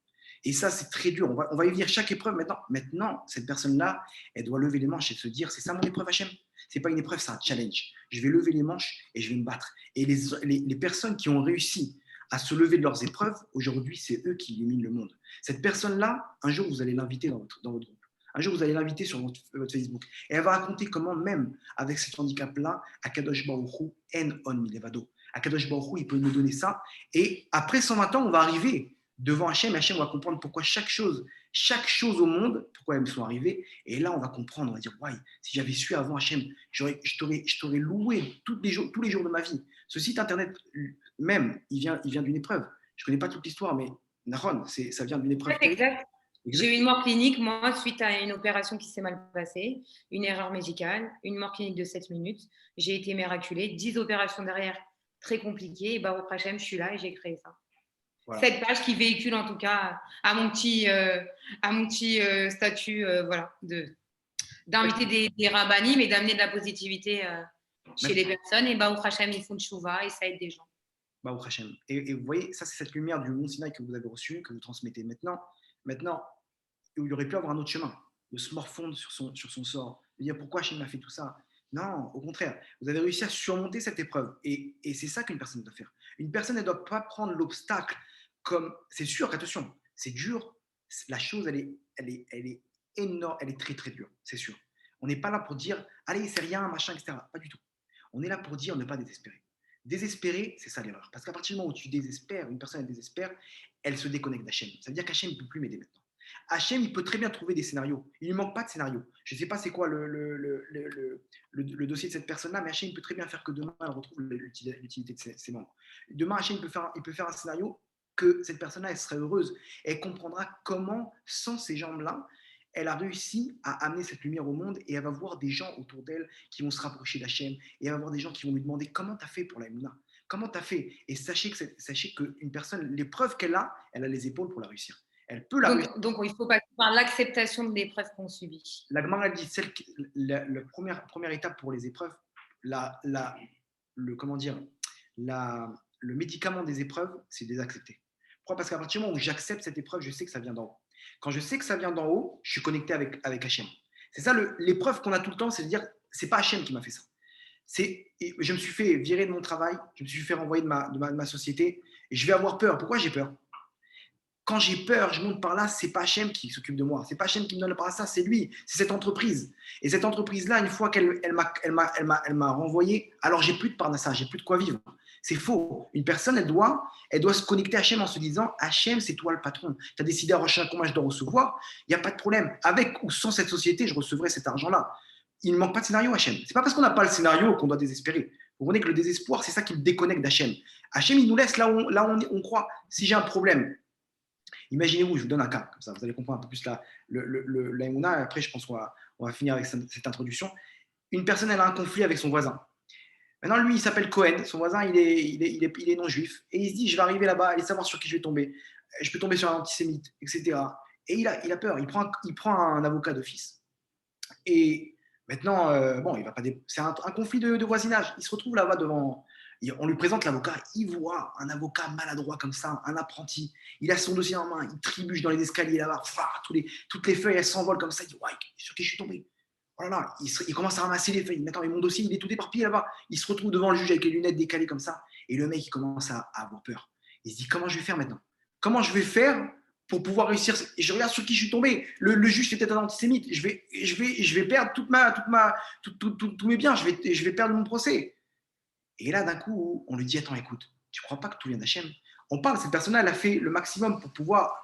Et ça, c'est très dur. On va y venir chaque épreuve maintenant. Maintenant, cette personne-là, elle doit lever les manches et se dire, c'est ça mon épreuve, Hachem. Ce n'est pas une épreuve, c'est un challenge. Je vais lever les manches et je vais me battre. Et les personnes qui ont réussi à se lever de leurs épreuves, aujourd'hui, c'est eux qui illuminent le monde. Cette personne-là, un jour, vous allez l'inviter dans votre groupe. Un jour, vous allez l'inviter sur votre Facebook. Et elle va raconter comment, même avec cet handicap-là, Akadosh Baruch Hu, en on milevado. Akadosh Baruch Hu, il peut nous donner ça. Et après 120 ans, on va arriver devant Hachem. Et Hachem va comprendre pourquoi chaque chose au monde, pourquoi elles me sont arrivées. Et là, on va comprendre, on va dire, ouais, si j'avais su avant Hachem, je t'aurais loué tous les jours de ma vie. Ce site internet, même, il vient d'une épreuve. Je ne connais pas toute l'histoire, mais Nahon, ça vient d'une épreuve. Exact. J'ai eu une mort clinique, moi, suite à une opération qui s'est mal passée, une erreur médicale, une mort clinique de 7 minutes. J'ai été miraculée, 10 opérations derrière, très compliquées. Et Baruch Hashem, je suis là et j'ai créé ça. Voilà. Cette page qui véhicule en tout cas à mon petit statut voilà, d'inviter des rabbinim et d'amener de la positivité chez les personnes. Et Baruch Hashem, ils font tchouva et ça aide des gens. Baruch Hashem. Et vous voyez, ça, c'est cette lumière du Mont Sinaï que vous avez reçue, que vous transmettez maintenant. Il aurait pu avoir un autre chemin, de se morfondre sur son sort, de dire pourquoi Hachem m'a fait tout ça. Non, au contraire, vous avez réussi à surmonter cette épreuve. Et c'est ça qu'une personne doit faire. Une personne ne doit pas prendre l'obstacle comme. C'est sûr, attention, c'est dur, la chose, elle est énorme, elle est très très dure, c'est sûr. On n'est pas là pour dire, allez, c'est rien, machin, etc. Pas du tout. On est là pour dire ne pas désespérer. Désespérer, c'est ça l'erreur. Parce qu'à partir du moment où tu désespères, une personne elle désespère, elle se déconnecte d'Hachem. Ça veut dire qu'Hachem ne peut plus m'aider maintenant. Hachem, il peut très bien trouver des scénarios. Il ne lui manque pas de scénarios. Je ne sais pas c'est quoi le dossier de cette personne-là, mais Hachem peut très bien faire que demain, elle retrouve l'utilité de ses membres. Demain, Hachem il peut faire un scénario que cette personne-là, elle serait heureuse. Et elle comprendra comment, sans ces jambes-là, elle a réussi à amener cette lumière au monde et elle va voir des gens autour d'elle qui vont se rapprocher d'Hachem et elle va voir des gens qui vont lui demander comment tu as fait pour la Emouna. Comment tu as fait? Et sachez qu'une personne, l'épreuve qu'elle a, elle a les épaules pour la réussir. Elle peut la réussir. Donc, il faut passer par l'acceptation de l'épreuve qu'on subit. La Gemara dit la première étape pour les épreuves, comment dire, le médicament des épreuves, c'est de les accepter. Pourquoi? Parce qu'à partir du moment où j'accepte cette épreuve, je sais que ça vient d'en haut. Quand je sais que ça vient d'en haut, je suis connecté avec Hachem. C'est ça l'épreuve qu'on a tout le temps, c'est de dire, c'est pas Hachem qui m'a fait ça. Je me suis fait virer de mon travail, je me suis fait renvoyer de ma société, et je vais avoir peur. Pourquoi j'ai peur? Quand j'ai peur, je monte par là, c'est pas Hachem qui s'occupe de moi, c'est pas Hachem qui me donne par ça, c'est lui, c'est cette entreprise. Et cette entreprise-là, une fois qu'elle m'a renvoyé, alors j'ai plus de parnassa, j'ai plus de quoi vivre. C'est faux. Une personne, elle doit se connecter à Hachem en se disant, Hachem, c'est toi le patron. Tu as décidé à rechercher combien je dois recevoir, il n'y a pas de problème. Avec ou sans cette société, je recevrai cet argent-là. Il ne manque pas de scénario, Hachem. C'est pas parce qu'on n'a pas le scénario qu'on doit désespérer. Vous comprenez que le désespoir, c'est ça qui me déconnecte d'Hachem. Hachem, il nous laisse là où on croit. Si j'ai un problème, imaginez-vous, je vous donne un cas, comme ça vous allez comprendre un peu plus la Emouna, et après je pense qu'on va finir avec cette introduction. Une personne, elle a un conflit avec son voisin. Maintenant, lui, il s'appelle Cohen, son voisin, il est non-juif, et il se dit, je vais arriver là-bas, allez savoir sur qui je vais tomber. Je peux tomber sur un antisémite, etc. Et il a peur, il prend un avocat d'office. Et maintenant, bon, il va pas c'est un conflit de voisinage. Il se retrouve là-bas devant. On lui présente l'avocat, il voit un avocat maladroit comme ça, un apprenti. Il a son dossier en main, il trébuche dans les escaliers là-bas, toutes les feuilles, elles s'envolent comme ça. Il dit, ouais, sur qui je suis tombé? Voilà, il commence à ramasser les feuilles. Maintenant, mon dossier, il est tout éparpillé là-bas. Il se retrouve devant le juge avec les lunettes décalées comme ça. Et le mec, il commence à avoir peur. Il se dit, comment je vais faire maintenant? Comment je vais faire pour pouvoir réussir? Et je regarde sur qui je suis tombé. Le juge, c'est peut-être un antisémite. Je vais perdre tous mes biens. Je vais perdre mon procès. Et là, d'un coup, on lui dit, attends, écoute, tu ne crois pas que tout vient d'Hachem? On parle, cette personne-là, elle a fait le maximum pour pouvoir,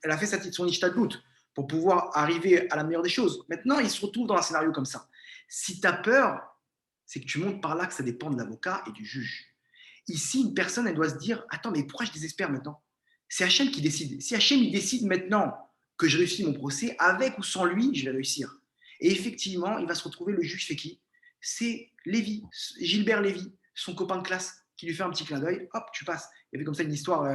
elle a fait son ishtadlout pour pouvoir arriver à la meilleure des choses. Maintenant, il se retrouve dans un scénario comme ça. Si tu as peur, c'est que tu montes par là que ça dépend de l'avocat et du juge. Ici, une personne, elle doit se dire, attends, mais pourquoi je désespère maintenant? C'est Hachem qui décide. Si Hachem, il décide maintenant que je réussis mon procès, avec ou sans lui, je vais réussir. Et effectivement, il va se retrouver, le juge, c'est qui? C'est Lévi, Gilbert Lévi, son copain de classe, qui lui fait un petit clin d'œil, hop, tu passes. Il y avait comme ça une histoire,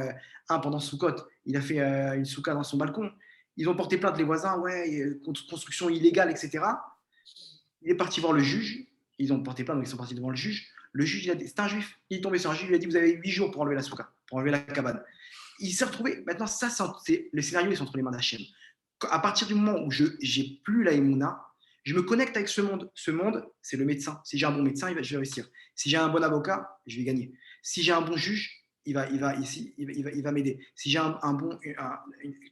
pendant Soukot, il a fait une souka dans son balcon, ils ont porté plainte les voisins, ouais, construction illégale, etc. Il est parti voir le juge, ils ont porté plainte, donc ils sont partis devant le juge. Le juge, c'est un juif, il est tombé sur un juif, il lui a dit, vous avez 8 jours pour enlever la souka, pour enlever la cabane. Il s'est retrouvé, maintenant ça, le scénario, ils sont entre les mains d'Hachem. À partir du moment où j'ai plus la Emouna, je me connecte avec ce monde. Ce monde, c'est le médecin. Si j'ai un bon médecin, je vais réussir. Si j'ai un bon avocat, je vais gagner. Si j'ai un bon juge, il va m'aider. Si j'ai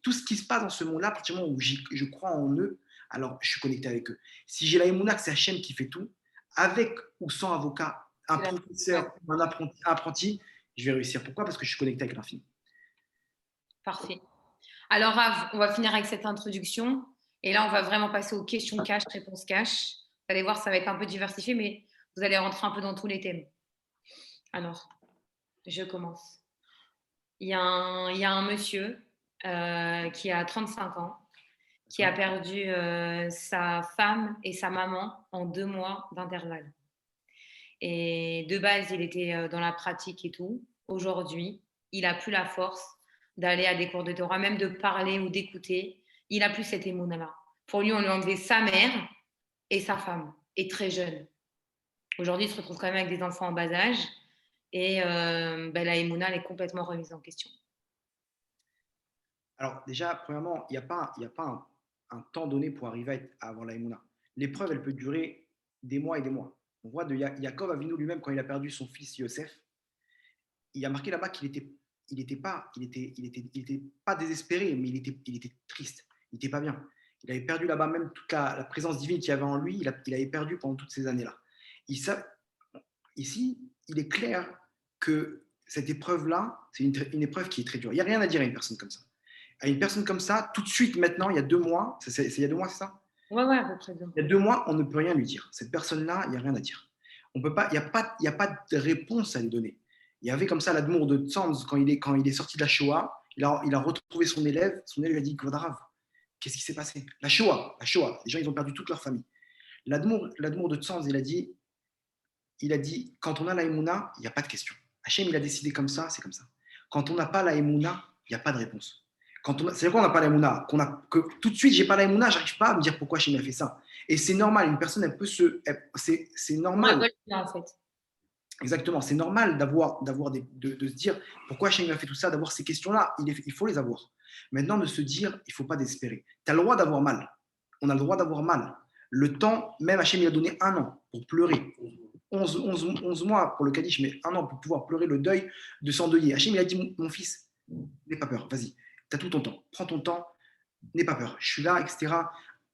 tout ce qui se passe dans ce monde-là, à partir du moment où je crois en eux, alors je suis connecté avec eux. Si j'ai la Emouna, que c'est Hachem qui fait tout, avec ou sans avocat, un professeur, un apprenti, je vais réussir. Pourquoi? Parce que je suis connecté avec l'infini. Parfait. Alors, Rav, on va finir avec cette introduction. Et là, on va vraiment passer aux questions cash, réponses cash. Vous allez voir, ça va être un peu diversifié, mais vous allez rentrer un peu dans tous les thèmes. Alors, je commence. Il y a un monsieur qui a 35 ans, qui a perdu sa femme et sa maman en 2 mois d'intervalle. Et de base, il était dans la pratique et tout. Aujourd'hui, il n'a plus la force d'aller à des cours de Torah, même de parler ou d'écouter. Il n'a plus cette émouna-là. Pour lui, on lui a enlevé sa mère et sa femme, et très jeune. Aujourd'hui, il se retrouve quand même avec des enfants en bas âge. Et la émouna, elle est complètement remise en question. Alors déjà, premièrement, il n'y a pas un temps donné pour arriver à avoir la émouna. L'épreuve, elle peut durer des mois et des mois. On voit de Yaakov Avinu lui-même, quand il a perdu son fils Yosef, il a marqué là-bas qu'il n'était pas désespéré, mais il était triste, il n'était pas bien. Il avait perdu là-bas même toute la présence divine qu'il y avait en lui, il avait perdu pendant toutes ces années-là. Ici, il est clair que cette épreuve-là, c'est une épreuve qui est très dure. Il n'y a rien à dire à une personne comme ça. À une personne comme ça, tout de suite maintenant, il y a 2 mois, il y a 2 mois, c'est ça? Ouais, à peu près. Il y a 2 mois, on ne peut rien lui dire. Cette personne-là, il n'y a rien à dire. On peut pas, il y a pas de réponse à lui donner. Il y avait comme ça l'Admour de Tzanz, quand il est sorti de la Shoah, il a retrouvé son élève lui a dit, Kvodarav, qu'est-ce qui s'est passé? La Shoah. Les gens, ils ont perdu toute leur famille. L'Admour de Tzanz, il a dit, quand on a la Emouna, il n'y a pas de question. Hachem, il a décidé comme ça, c'est comme ça. Quand on n'a pas la Emouna, il n'y a pas de réponse. C'est-à-dire qu'on n'a pas la Emouna, que tout de suite, j'ai pas la Emouna, j'arrive pas à me dire pourquoi Hachem a fait ça. Et c'est normal, une personne, c'est normal. Ouais, en fait. Exactement, c'est normal de se dire pourquoi Hachem a fait tout ça, d'avoir ces questions-là, il faut les avoir. Maintenant, de se dire, il ne faut pas désespérer. Tu as le droit d'avoir mal. On a le droit d'avoir mal. Le temps, même Hachem, il a donné 1 an pour pleurer. 11 mois pour le Kaddish, mais 1 an pour pouvoir pleurer le deuil de s'endeuiller. Hachem, il a dit, mon fils, n'aie pas peur, vas-y, tu as tout ton temps, prends ton temps, n'aie pas peur, je suis là, etc.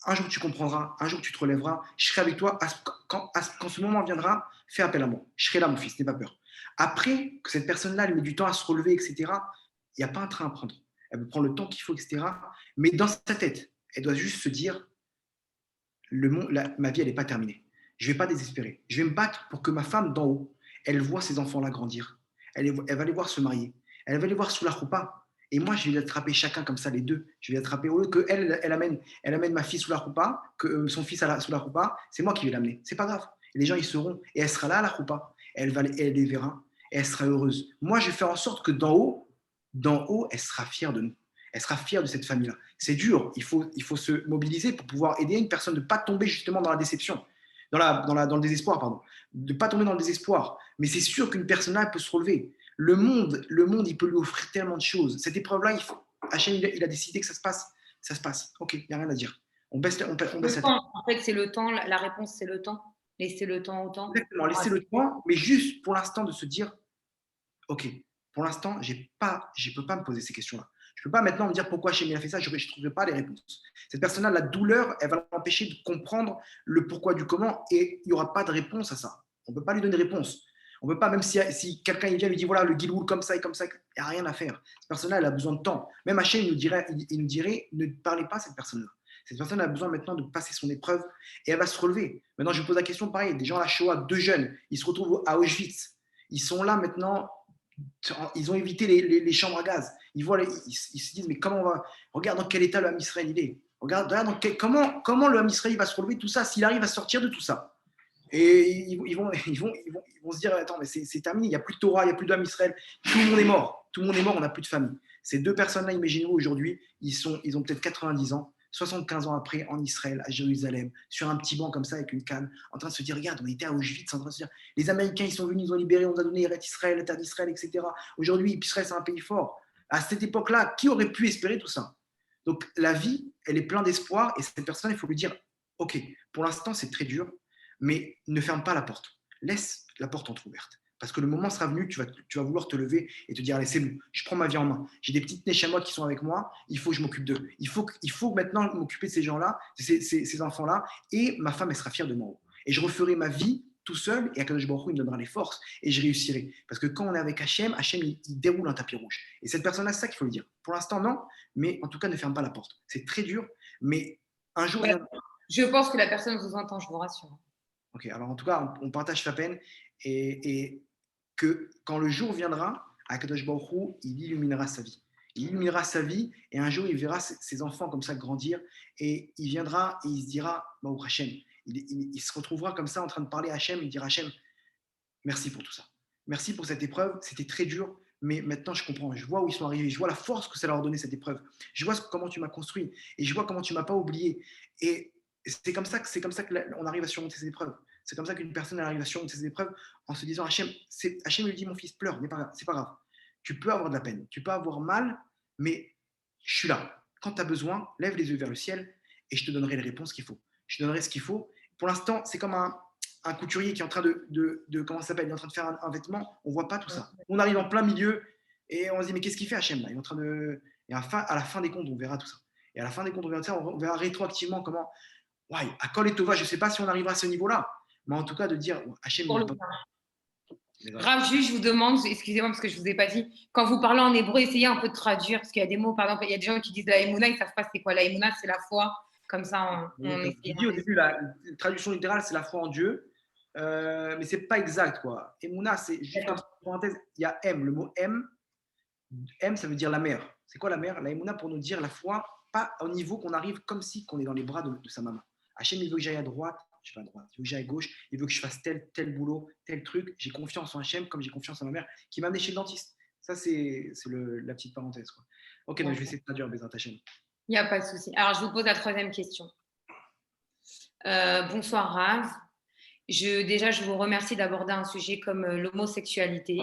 Un jour tu comprendras, un jour tu te relèveras, je serai avec toi, quand ce moment viendra, fais appel à moi, je serai là mon fils, n'aie pas peur. Après que cette personne-là, elle met du temps à se relever, etc., il n'y a pas un train à prendre. Elle peut prendre le temps qu'il faut, etc. Mais dans sa tête, elle doit juste se dire, ma vie, elle n'est pas terminée. Je ne vais pas désespérer. Je vais me battre pour que ma femme d'en haut, elle voit ses enfants-là grandir. Elle va les voir se marier. Elle va les voir sous la roupa. Et moi, je vais les attraper chacun comme ça, les deux. Je vais les attraper. Au lieu qu'elle elle amène ma fille sous la roupa, que son fils sous la roupa, c'est moi qui vais l'amener. C'est pas grave. Et les gens, ils seront. Et elle sera là à la roupa. Elle les verra. Et elle sera heureuse. Moi, je vais faire en sorte que d'en haut, elle sera fière de nous. Elle sera fière de cette famille-là. C'est dur. Il faut se mobiliser pour pouvoir aider une personne de ne pas tomber justement dans la déception. Dans le désespoir, pardon. De ne pas tomber dans le désespoir. Mais c'est sûr qu'une personne-là, elle peut se relever. Le monde, il peut lui offrir tellement de choses. Cette épreuve-là, Hachem, il a décidé que ça se passe. Ça se passe. Ok, il n'y a rien à dire. On baisse la tête. En fait, c'est le temps. La réponse, c'est le temps. Laisser le temps au temps. Exactement, laisser le temps, mais juste pour l'instant de se dire, ok, pour l'instant, je ne peux pas me poser ces questions-là. Je ne peux pas maintenant me dire pourquoi Hachem a fait ça, je ne trouverai pas les réponses. Cette personne-là, la douleur, elle va l'empêcher de comprendre le pourquoi du comment et il n'y aura pas de réponse à ça. On ne peut pas lui donner de réponse. On ne peut pas, même si quelqu'un il vient lui dit voilà, le Giloul comme ça et comme ça, il n'y a rien à faire. Cette personne-là, elle a besoin de temps. Même Hachem, il nous dirait ne parlez pas à cette personne-là. Cette personne a besoin maintenant de passer son épreuve et elle va se relever. Maintenant, je pose la question pareil. Des gens à la Shoah, 2 jeunes, ils se retrouvent à Auschwitz. Ils sont là maintenant. Ils ont évité les chambres à gaz. Ils se disent, mais comment on va. Regarde dans quel état le Ham Israël il est. Regarde comment le Ham Israël va se relever tout ça, s'il arrive à sortir de tout ça. Et ils vont se dire, attends, mais c'est terminé, il n'y a plus de Torah, il n'y a plus de Ham Israël, tout le monde est mort. Tout le monde est mort, on n'a plus de famille. Ces 2 personnes-là, imaginez-vous aujourd'hui, ils ont peut-être 90 ans. 75 ans après, en Israël, à Jérusalem, sur un petit banc comme ça, avec une canne, en train de se dire, regarde, on était à Auschwitz, en train de se dire, les Américains, ils sont venus, ils ont libéré, on nous a donné Eretz Israël, l'État d'Israël, etc. Aujourd'hui, Israël, c'est un pays fort. À cette époque-là, qui aurait pu espérer tout ça? Donc, la vie, elle est pleine d'espoir, et cette personne, il faut lui dire, ok, pour l'instant, c'est très dur, mais ne ferme pas la porte. Laisse la porte entrouverte. Parce que le moment sera venu, tu vas vouloir te lever et te dire, allez, c'est bon, je prends ma vie en main. J'ai des petites Neshamot qui sont avec moi, il faut que je m'occupe d'eux. Il faut maintenant m'occuper de ces gens-là, ces enfants-là, et ma femme, elle sera fière de moi. Et je referai ma vie tout seul, et Akadosh Baruch Hu, il me donnera les forces, et je réussirai. Parce que quand on est avec Hachem, il déroule un tapis rouge. Et cette personne-là, c'est ça qu'il faut lui dire. Pour l'instant, non, mais en tout cas, ne ferme pas la porte. C'est très dur, mais un jour... Ouais. Je pense que la personne vous entend, je vous rassure. Ok, alors en tout cas, on partage la peine, et que quand le jour viendra, Akadosh Baruch Hu, il illuminera sa vie. Il illuminera sa vie et un jour, il verra ses enfants comme ça grandir et il viendra et il se dira, Baruch Hashem, il se retrouvera comme ça en train de parler à Hashem, il dira Hashem, merci pour tout ça. Merci pour cette épreuve, c'était très dur, mais maintenant je comprends, je vois où ils sont arrivés, je vois la force que ça leur a donné cette épreuve, je vois comment tu m'as construit et je vois comment tu ne m'as pas oublié. Et c'est comme ça qu'on arrive à surmonter ces épreuves. C'est comme ça qu'une personne arrive à surmonter ces épreuves en se disant Hachem lui dit mon fils pleure, mais c'est pas grave. Tu peux avoir de la peine, tu peux avoir mal, mais je suis là. Quand tu as besoin, lève les yeux vers le ciel et je te donnerai les réponses qu'il faut. Je te donnerai ce qu'il faut. Pour l'instant, c'est comme un couturier qui est en train de comment ça s'appelle, il est en train de faire un vêtement, on voit pas tout ça. On arrive en plein milieu et on se dit mais qu'est-ce qu'il fait Hachem là? Il est en train de et à la fin des comptes, on verra tout ça. Et à la fin des comptes communautaires, on verra rétroactivement comment, ouais, à Kol et Tova, je ne sais pas si on arrivera à ce niveau-là, mais en tout cas de dire, Hachem, Pour il le n'est pas. Rav, juste, je vous demande, excusez-moi parce que je ne vous ai pas dit, quand vous parlez en hébreu, essayez un peu de traduire, parce qu'il y a des mots, par exemple, il y a des gens qui disent la Emouna, ils ne savent pas c'est quoi. La Emouna, c'est la foi, comme ça, on J'ai essaye. dit au début, la traduction littérale, c'est la foi en Dieu, mais ce n'est pas exact, quoi. Emouna, c'est juste comme ça, parenthèse, il y a M, le mot M, M, ça veut dire la mer. C'est quoi la mer? La Emouna, pour nous dire la foi, pas au niveau qu'on arrive comme si qu'on est dans les bras de sa maman. Hachem, il veut que j'aille à droite, je vais à droite. Il veut que j'aille à gauche, il veut que je fasse tel boulot, tel truc. J'ai confiance en Hachem comme j'ai confiance en ma mère qui m'a amené chez le dentiste. Ça, c'est la petite parenthèse, quoi. Ok, donc je vais essayer de traduire Bezrat Hachem. Il n'y a pas de souci. Alors, je vous pose la troisième question. Bonsoir, Rav. Déjà, je vous remercie d'aborder un sujet comme l'homosexualité.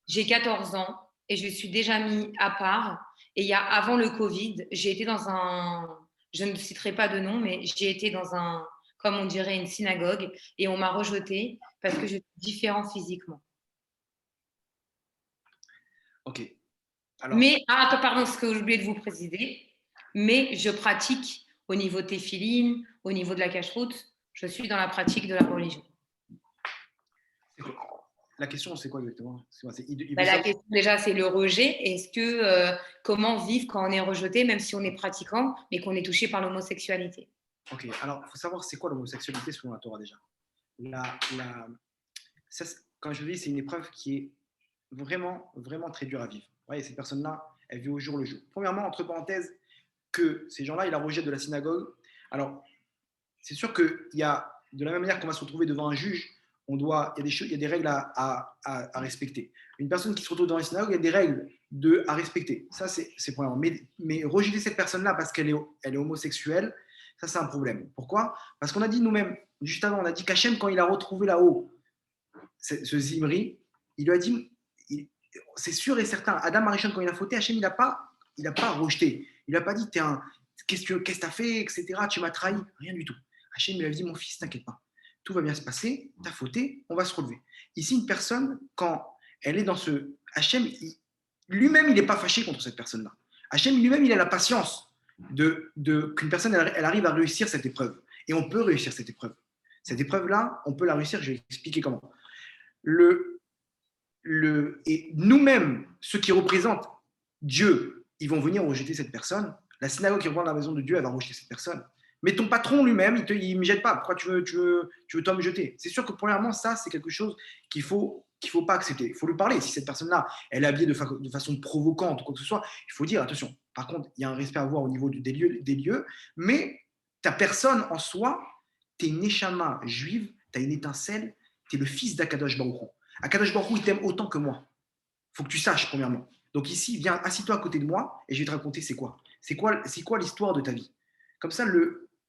J'ai 14 ans et je suis déjà mis à part. Et avant le Covid, j'ai été dans je ne citerai pas de nom, mais j'ai été dans comme on dirait, une synagogue et on m'a rejetée parce que je suis différent physiquement. Ok. Alors, Mais, pardon, ce que j'ai oublié de vous préciser, mais je pratique au niveau téphiline, au niveau de la cache-route, je suis dans la pratique de la religion. la question, c'est quoi exactement? La question, déjà, c'est le rejet. Est-ce que comment vivre quand on est rejeté, même si on est pratiquant, mais qu'on est touché par l'homosexualité? Ok, alors, il faut savoir c'est quoi l'homosexualité selon la Torah déjà. Ça, quand je dis, c'est une épreuve qui est vraiment, vraiment très dure à vivre. Ouais, cette personne-là, elle vit au jour le jour. Premièrement, entre parenthèses, que ces gens-là, ils la rejettent de la synagogue. Alors, c'est sûr qu'il y a, de la même manière qu'on va se retrouver devant un juge, il y a des règles à respecter. Une personne qui se retrouve dans la synagogue, il y a des règles à respecter. Ça, c'est premièrement. Mais rejeter cette personne-là parce qu'elle est homosexuelle, ça, c'est un problème. Pourquoi? Parce qu'on a dit nous-mêmes, juste avant, on a dit qu'Hachem, quand il a retrouvé là-haut ce Zimri, il lui a dit, c'est sûr et certain, Adam Arishon, quand il a fauté, Hachem, il n'a pas rejeté. Il n'a pas dit, qu'est-ce que tu as fait, etc. Tu m'as trahi. Rien du tout. Hachem, il a dit, mon fils, t'inquiète pas. Tout va bien se passer, tu as fauté, on va se relever. Ici, une personne, quand elle est dans ce. Hachem, lui-même, il n'est pas fâché contre cette personne-là. Hachem, lui-même, il a la patience qu'une personne, elle arrive à réussir cette épreuve. Et on peut réussir cette épreuve. Cette épreuve-là, on peut la réussir, je vais expliquer comment. Et nous-mêmes, ceux qui représentent Dieu, ils vont venir rejeter cette personne. La synagogue qui représente la maison de Dieu, elle va rejeter cette personne. Mais ton patron lui-même, il ne me jette pas. Pourquoi tu veux toi me jeter? C'est sûr que premièrement, ça, c'est quelque chose qu'il faut pas accepter. Il faut lui parler. Si cette personne-là, elle est habillée de façon provocante ou quoi que ce soit, il faut dire, attention, par contre, il y a un respect à avoir au niveau des lieux, mais ta personne en soi, tu es une neshama juive, tu as une étincelle, tu es le fils d'Akadosh Baruch Hu. Akadosh Baruch Hu, il t'aime autant que moi. Il faut que tu saches, premièrement. Donc ici, viens, assis-toi à côté de moi et je vais te raconter c'est quoi. C'est quoi l'histoire de ta vie. Comme ça,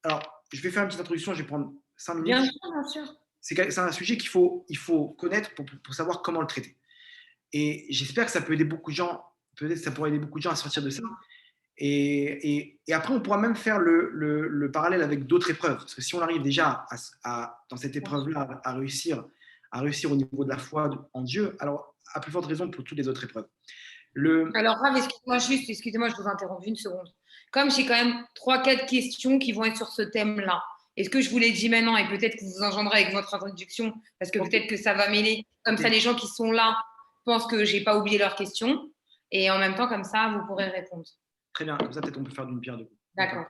alors, je vais faire une petite introduction, je vais prendre 5 minutes. Bien sûr, bien sûr. C'est un sujet qu'il faut connaître pour savoir comment le traiter. Et j'espère que ça peut aider beaucoup de gens, peut-être que ça pourrait aider beaucoup de gens à sortir de ça. Et après, on pourra même faire le parallèle avec d'autres épreuves. Parce que si on arrive déjà dans cette épreuve-là à réussir au niveau de la foi en Dieu, alors à plus forte raison pour toutes les autres épreuves. Alors, Rav, excusez-moi, je vous interromps une seconde. Comme j'ai quand même 3-4 questions qui vont être sur ce thème-là, est-ce que je vous les dis maintenant et peut-être que vous engendrez avec votre introduction, parce que peut-être que ça va mêler. Comme ça, les gens qui sont là pensent que je n'ai pas oublié leurs questions. Et en même temps, comme ça, vous pourrez répondre. Très bien, comme ça, peut-être on peut faire d'une pierre deux coups. D'accord.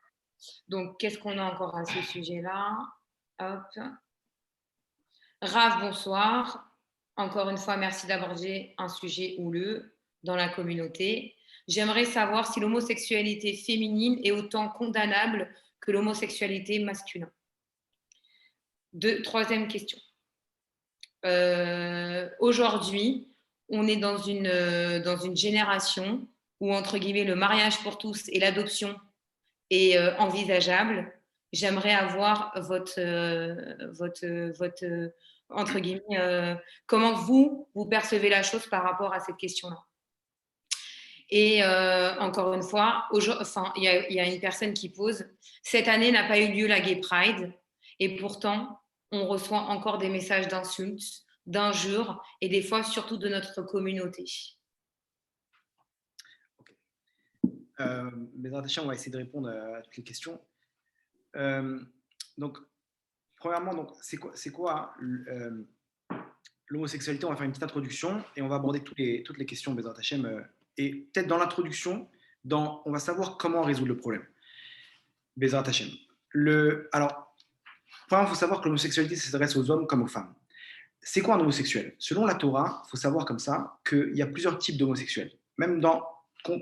Donc, qu'est-ce qu'on a encore à ce sujet-là? Hop. Rav, bonsoir. Encore une fois, merci d'aborder un sujet houleux dans la communauté. J'aimerais savoir si l'homosexualité féminine est autant condamnable que l'homosexualité masculine. Troisième question. Aujourd'hui, on est dans une génération où, entre guillemets, le mariage pour tous et l'adoption est envisageable. J'aimerais avoir votre entre guillemets, comment vous percevez la chose par rapport à cette question-là. Et encore une fois, il y a une personne qui pose, cette année n'a pas eu lieu la Gay Pride, et pourtant, on reçoit encore des messages d'insultes, d'injures, et des fois, surtout de notre communauté. Bezrat Hashem, on va essayer de répondre à toutes les questions. Donc, premièrement, donc, c'est quoi l'homosexualité? On va faire une petite introduction et on va aborder toutes les questions, Bezrat Hashem. Et peut-être dans l'introduction, on va savoir comment résoudre le problème. Bezrat Hashem. Alors, premièrement, il faut savoir que l'homosexualité s'adresse aux hommes comme aux femmes. C'est quoi un homosexuel? Selon la Torah, il faut savoir comme ça qu'il y a plusieurs types d'homosexuels. Même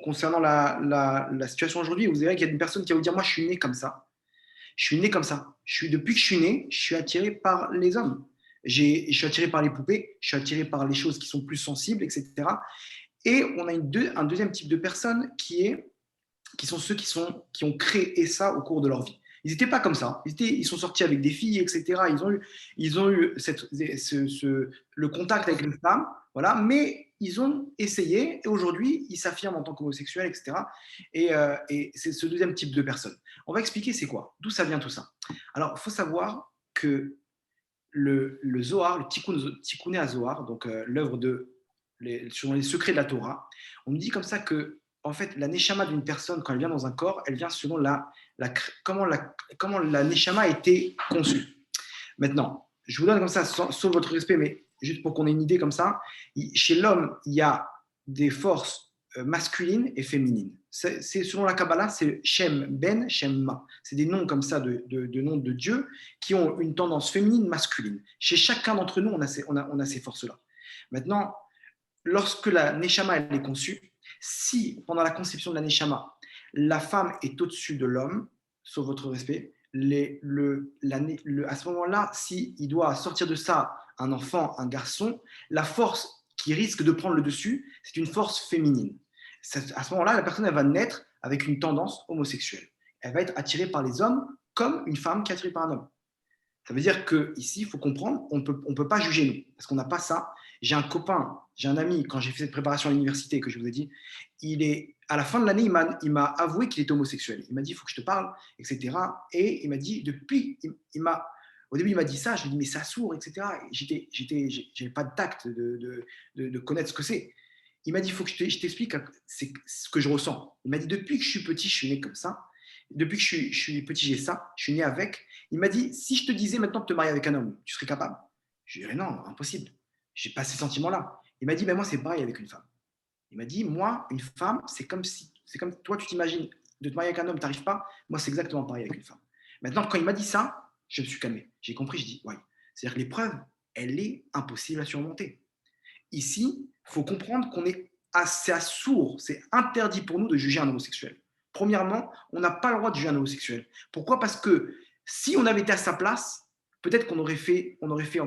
concernant la situation aujourd'hui, vous verrez qu'il y a une personne qui va vous dire, moi je suis né comme ça. Je suis né comme ça. Depuis que je suis né, je suis attiré par les hommes. Je suis attiré par les poupées, je suis attiré par les choses qui sont plus sensibles, etc. Et on a un deuxième type de personnes qui sont ceux qui ont créé ça au cours de leur vie. Ils n'étaient pas comme ça. Ils sont sortis avec des filles, etc. Ils ont eu le contact avec les femmes, voilà, mais ils ont essayé et aujourd'hui, ils s'affirment en tant qu'homosexuels, etc. Et c'est ce deuxième type de personnes. On va expliquer c'est quoi, d'où ça vient tout ça. Alors, il faut savoir que le Zohar, le Tikkuné HaZohar, donc l'œuvre sur les secrets de la Torah, on me dit comme ça que en fait, la neshama d'une personne, quand elle vient dans un corps, elle vient selon comment la neshama a été conçue. Maintenant, je vous donne comme ça, sauf votre respect, mais juste pour qu'on ait une idée comme ça, chez l'homme, il y a des forces masculines et féminines. C'est selon la Kabbalah, c'est Shem Ben, Shem Ma. C'est des noms comme ça de noms de Dieu qui ont une tendance féminine, masculine. Chez chacun d'entre nous, on a ces forces-là. Maintenant, lorsque la neshama elle est conçue, si pendant la conception de la neshama, la femme est au-dessus de l'homme, sauf votre respect, à ce moment-là, s'il doit sortir de ça un enfant, un garçon, la force qui risque de prendre le dessus, c'est une force féminine. À ce moment-là, la personne elle va naître avec une tendance homosexuelle. Elle va être attirée par les hommes comme une femme qui est attirée par un homme. Ça veut dire qu'ici, il faut comprendre, on peut pas juger nous, parce qu'on n'a pas ça. J'ai un copain, j'ai un ami, quand j'ai fait cette préparation à l'université que je vous ai dit, à la fin de l'année, il m'a avoué qu'il était homosexuel. Il m'a dit, il faut que je te parle, etc. Et il m'a dit, au début, il m'a dit ça, je lui ai dit, mais ça sourd, etc. J'avais pas de tact de connaître ce que c'est. Il m'a dit, il faut que je t'explique ce que je ressens. Il m'a dit, depuis que je suis petit, je suis né comme ça. Depuis que je suis petit, j'ai ça, je suis né avec. Il m'a dit, si je te disais maintenant de te marier avec un homme, tu serais capable? Je lui ai dit, non, impossible. Je n'ai pas ces sentiments-là. Il m'a dit, ben moi, c'est pareil avec une femme. Il m'a dit, moi, une femme, c'est comme toi, tu t'imagines de te marier avec un homme, tu n'arrives pas. Moi, c'est exactement pareil avec une femme. Maintenant, quand il m'a dit ça, je me suis calmé. J'ai compris, je dis, ouais. C'est-à-dire que l'épreuve, elle est impossible à surmonter. Ici, il faut comprendre qu'on est assez sourd. C'est interdit pour nous de juger un homosexuel. Premièrement, on n'a pas le droit de juger un homosexuel. Pourquoi? Parce que si on avait été à sa place, peut-être qu'on aurait pu faire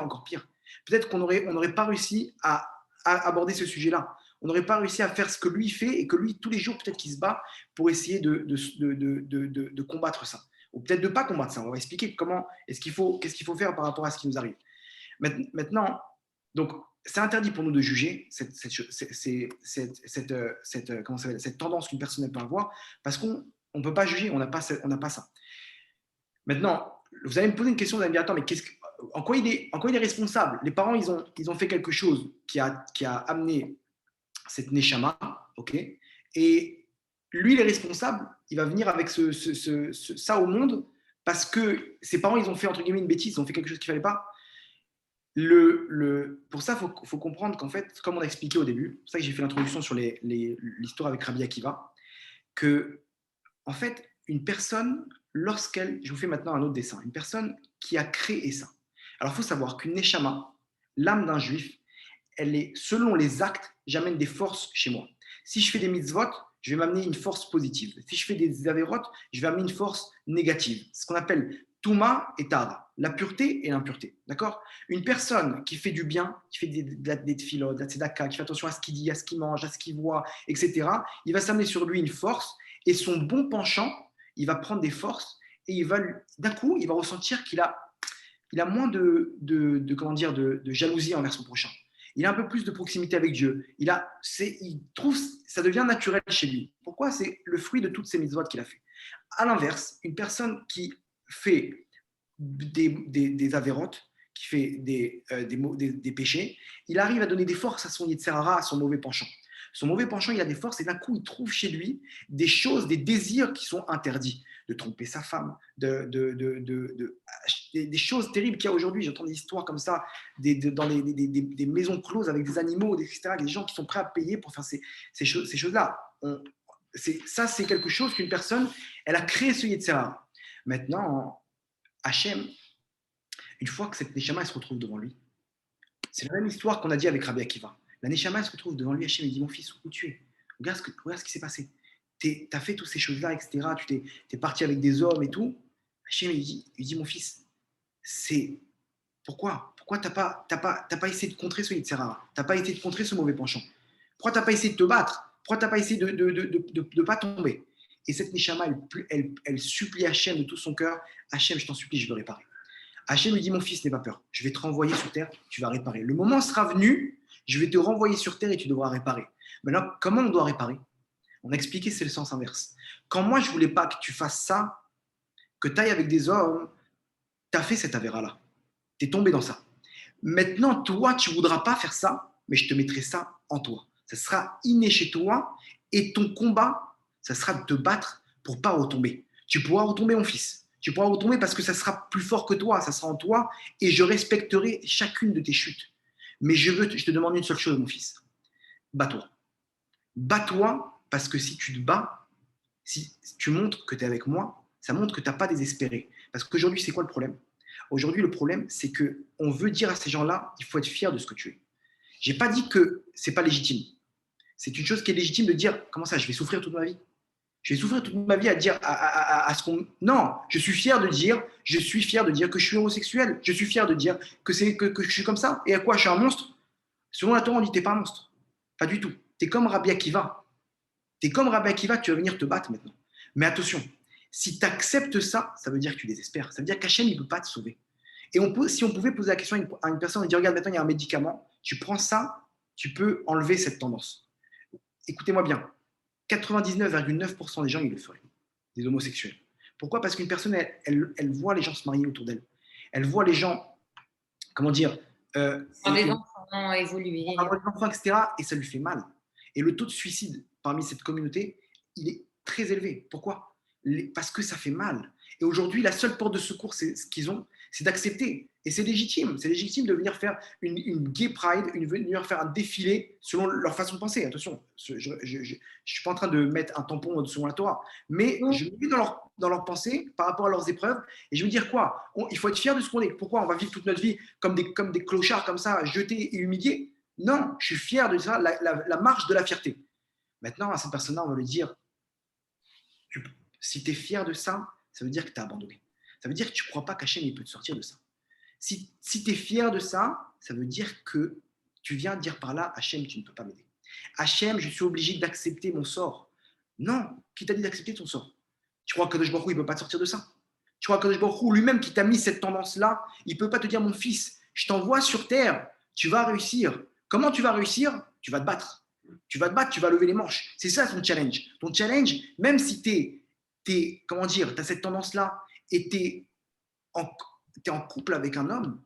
encore pire. Peut-être qu'on n'aurait pas réussi à aborder ce sujet-là. On n'aurait pas réussi à faire ce que lui fait et que lui, tous les jours, peut-être qu'il se bat pour essayer de combattre ça. Ou peut-être de ne pas combattre ça. On va expliquer qu'est-ce qu'il faut faire par rapport à ce qui nous arrive. Maintenant, donc, c'est interdit pour nous de juger cette tendance qu'une personne peut avoir parce qu'on ne peut pas juger, on n'a pas ça. Maintenant, vous allez me poser une question, vous allez me dire, attends, mais en quoi il est responsable? Les parents, ils ont fait quelque chose qui a amené cette neshama, ok? Et lui, il est responsable, il va venir avec ça au monde parce que ses parents, ils ont fait, entre guillemets, une bêtise, ils ont fait quelque chose qu'il ne fallait pas. Pour ça, il faut comprendre qu'en fait, comme on a expliqué au début, c'est pour ça que j'ai fait l'introduction sur l'histoire avec Rabbi Akiva, que en fait, une personne, je vous fais maintenant un autre dessin, une personne qui a créé ça. Alors, il faut savoir qu'une neshama, l'âme d'un juif, elle est, selon les actes, j'amène des forces chez moi. Si je fais des mitzvot, je vais m'amener une force positive. Si je fais des avérotes, je vais amener une force négative. Ce qu'on appelle Touma et Tada, la pureté et l'impureté. D'accord? Une personne qui fait du bien, qui fait des tefilot, de la tzedaka, qui fait attention à ce qu'il dit, à ce qu'il mange, à ce qu'il voit, etc., il va s'amener sur lui une force et son bon penchant, il va prendre des forces et d'un coup, il va ressentir qu'il a moins de jalousie envers son prochain. Il a un peu plus de proximité avec Dieu. Il trouve ça devient naturel chez lui. Pourquoi? C'est le fruit de toutes ces mitzvot qu'il a fait. À l'inverse, une personne qui fait des avérotes, qui fait des péchés, il arrive à donner des forces à son Yetzer Hara, à son mauvais penchant. Son mauvais penchant, il a des forces et d'un coup, il trouve chez lui des choses, des désirs qui sont interdits. De tromper sa femme, des choses terribles qu'il y a aujourd'hui. J'entends des histoires comme ça dans des maisons closes avec des animaux, etc. Des gens qui sont prêts à payer pour faire ces choses-là. Ça, c'est quelque chose qu'une personne, elle a créé ce Yetzirah. Maintenant, Hachem, une fois que cette Neshama, elle se retrouve devant lui, c'est la même histoire qu'on a dit avec Rabbi Akiva. La Neshama, elle se retrouve devant lui, Hachem, il dit, mon fils, où tu es? Regarde ce qui s'est passé. Tu as fait toutes ces choses-là, etc. Tu es parti avec des hommes et tout. Hachem, il dit, mon fils, c'est pourquoi tu n'as pas essayé de contrer ce Yetzirah? Tu n'as pas essayé de contrer ce mauvais penchant? Pourquoi tu n'as pas essayé de te battre? Pourquoi tu n'as pas essayé de ne pas tomber? Et cette Neshama, elle supplie Hachem de tout son cœur. Hachem, je t'en supplie, je veux réparer. Hachem lui dit, mon fils, n'aie pas peur. Je vais te renvoyer sur terre, tu vas réparer. Le moment sera venu, je vais te renvoyer sur terre et tu devras réparer. Maintenant, comment on doit réparer? On a expliqué, c'est le sens inverse. Quand moi, je ne voulais pas que tu fasses ça, que tu ailles avec des hommes, tu as fait cette avéra-là. Tu es tombé dans ça. Maintenant, toi, tu ne voudras pas faire ça, mais je te mettrai ça en toi. Ça sera inné chez toi et ton combat, ça sera de te battre pour ne pas retomber. Tu pourras retomber, mon fils. Tu pourras retomber parce que ça sera plus fort que toi, ça sera en toi et je respecterai chacune de tes chutes. Mais je te demande une seule chose, mon fils. Bats-toi. Bats-toi parce que si tu te bats, si tu montres que tu es avec moi, ça montre que tu n'as pas désespéré. Parce qu'aujourd'hui, c'est quoi le problème? Aujourd'hui, le problème, c'est qu'on veut dire à ces gens-là, il faut être fier de ce que tu es. Je n'ai pas dit que ce n'est pas légitime. C'est une chose qui est légitime de dire, comment ça, je vais souffrir toute ma vie? Je vais souffrir toute ma vie à dire à ce qu'on. Non, je suis fier de dire que je suis homosexuel. Je suis fier de dire que je suis comme ça. Et à quoi? Je suis un monstre? Selon la Torah, on dit t'es pas un monstre. Pas du tout. T'es comme Rabbi Akiva. T'es comme Rabbi Akiva, tu vas venir te battre maintenant. Mais attention, si tu acceptes ça, ça veut dire que tu désespères. Ça veut dire qu'Hachem, il ne peut pas te sauver. Et si on pouvait poser la question à une personne, on dit regarde, maintenant il y a un médicament, tu prends ça, tu peux enlever cette tendance. Écoutez-moi bien. 99,9% des gens, ils le feraient, des homosexuels. Pourquoi? Parce qu'une personne, elle voit les gens se marier autour d'elle. Elle voit les gens, comment dire, les enfants évoluer. Avoir des enfants, etc. Et ça lui fait mal. Et le taux de suicide parmi cette communauté, il est très élevé. Pourquoi? Parce que ça fait mal. Et aujourd'hui, la seule porte de secours qu'ils ont, c'est d'accepter. Et c'est légitime. C'est légitime de venir faire une gay pride, de venir faire un défilé selon leur façon de penser. Attention, je ne suis pas en train de mettre un tampon selon la Torah. Mais je me mets dans leur pensée par rapport à leurs épreuves. Et je veux dire quoi? Il faut être fier de ce qu'on est. Pourquoi on va vivre toute notre vie comme des clochards comme ça, jetés et humiliés? Non, je suis fier de ça, la marche de la fierté. Maintenant, à cette personne-là, on va lui dire, si tu es fier de ça, ça veut dire que tu as abandonné. Ça veut dire que tu ne crois pas qu'Hachem peut te sortir de ça. Si tu es fier de ça, ça veut dire que tu viens dire par là, Hachem, tu ne peux pas m'aider. Hachem, je suis obligé d'accepter mon sort. Non, qui t'a dit d'accepter ton sort? Tu crois que Kadosh Baruch Hu, il ne peut pas te sortir de ça? Tu crois que Kadosh Baruch Hu, lui-même qui t'a mis cette tendance-là, il ne peut pas te dire, mon fils, je t'envoie sur terre, tu vas réussir. Comment tu vas réussir? Tu vas te battre. Tu vas te battre, tu vas lever les manches. C'est ça ton challenge. Ton challenge, même si tu as cette tendance-là et tu es en couple avec un homme,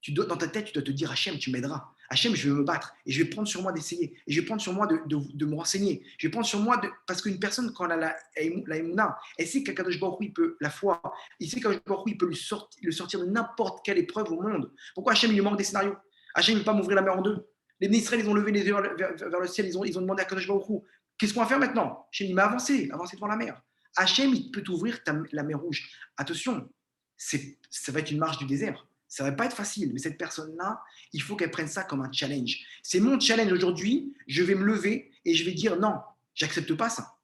dans ta tête, tu dois te dire, Hachem, tu m'aideras. Hachem, je vais me battre et je vais prendre sur moi d'essayer. Et je vais prendre sur moi de me renseigner. Je vais prendre sur moi parce qu'une personne, quand elle a la Emouna, elle sait qu'Akadosh Baruch Hu, il peut, la foi, il sait qu'Akadosh Baruch Hu, il peut le sortir de n'importe quelle épreuve au monde. Pourquoi Hachem, il lui manque des scénarios? Hachem, il ne peut pas m'ouvrir la mer en deux. Les Israël, ils ont levé les yeux vers le ciel, ils ont demandé à Akadosh Baruch Hu, qu'est-ce qu'on va faire maintenant? Hachem, il m'a avancé devant la mer. Hachem, il peut t'ouvrir la mer rouge. Attention, ça va être une marche du désert. Ça ne va pas être facile, mais cette personne-là, il faut qu'elle prenne ça comme un challenge. C'est mon challenge aujourd'hui, je vais me lever et je vais dire non, j'accepte pas ça.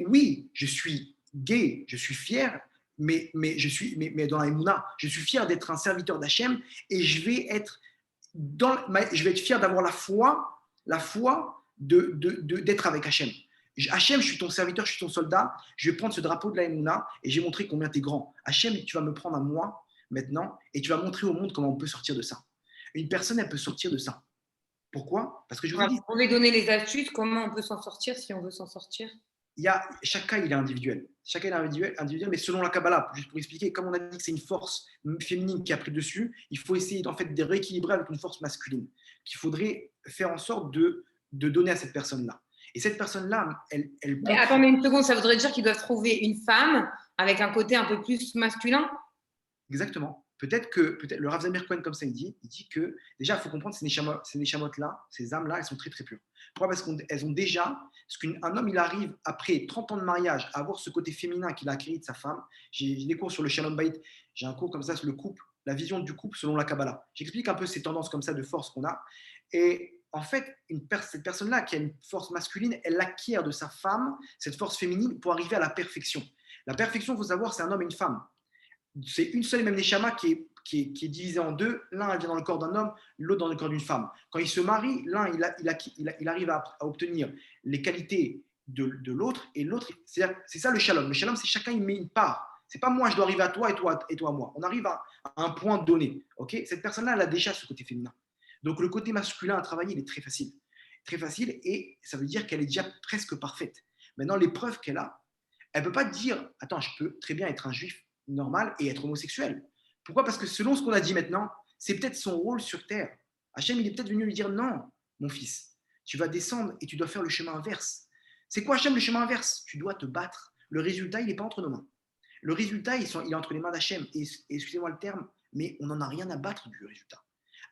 Oui, je suis gay, je suis fier, mais dans la Emouna, je suis fier d'être un serviteur d'Hachem et je vais être fier d'avoir la foi d'être avec Hachem. Hachem, je suis ton serviteur, je suis ton soldat, je vais prendre ce drapeau de la Emouna et je vais montrer combien tu es grand. Hachem, tu vas me prendre à moi maintenant et tu vas montrer au monde comment on peut sortir de ça. Une personne, elle peut sortir de ça. Pourquoi? Parce que je vous ai dit. Vous pouvez donner les astuces, comment on peut s'en sortir si on veut s'en sortir? Chaque cas, il est individuel. Chaque cas, il est individuel, mais selon la Kabbalah, juste pour expliquer, comme on a dit que c'est une force féminine qui a pris dessus, il faut essayer en fait de rééquilibrer avec une force masculine. Qu'il faudrait faire en sorte de donner à cette personne-là. Et cette personne-là, elle peut… Mais attendez une seconde, ça voudrait dire qu'ils doivent trouver une femme avec un côté un peu plus masculin? Exactement. Peut-être que le Rav Zamir Cohen, comme ça, il dit que déjà, il faut comprendre ces Neshamot-là, ces âmes-là, elles sont très très pures. Pourquoi? Parce qu'elles ont déjà, ce qu'un homme, il arrive après 30 ans de mariage à avoir ce côté féminin qu'il a acquis de sa femme. J'ai des cours sur le Shalom Bayit, j'ai un cours comme ça sur le couple, la vision du couple selon la Kabbalah. J'explique un peu ces tendances comme ça de force qu'on a. Et en fait, cette personne-là qui a une force masculine, elle acquiert de sa femme cette force féminine pour arriver à la perfection. La perfection, il faut savoir, c'est un homme et une femme. C'est une seule et même neshama qui est divisée en deux. L'un, elle vient dans le corps d'un homme, l'autre dans le corps d'une femme. Quand ils se marient, l'un, il arrive à obtenir les qualités de l'autre, et l'autre, c'est ça le shalom. Le shalom, c'est chacun il met une part. C'est pas moi, je dois arriver à toi et toi à moi. On arrive à un point donné. Okay, cette personne-là, elle a déjà ce côté féminin. Donc le côté masculin à travailler, il est très facile. Très facile, et ça veut dire qu'elle est déjà presque parfaite. Maintenant, l'épreuve qu'elle a, elle ne peut pas dire, attends, je peux très bien être un juif normal et être homosexuel. Pourquoi? Parce que selon ce qu'on a dit maintenant, c'est peut-être son rôle sur terre. Hachem, il est peut-être venu lui dire, non, mon fils, tu vas descendre et tu dois faire le chemin inverse. C'est quoi, Hachem, le chemin inverse? Tu dois te battre. Le résultat, il n'est pas entre nos mains. Le résultat, il est entre les mains d'Hachem. Et excusez-moi le terme, mais on n'en a rien à battre du résultat.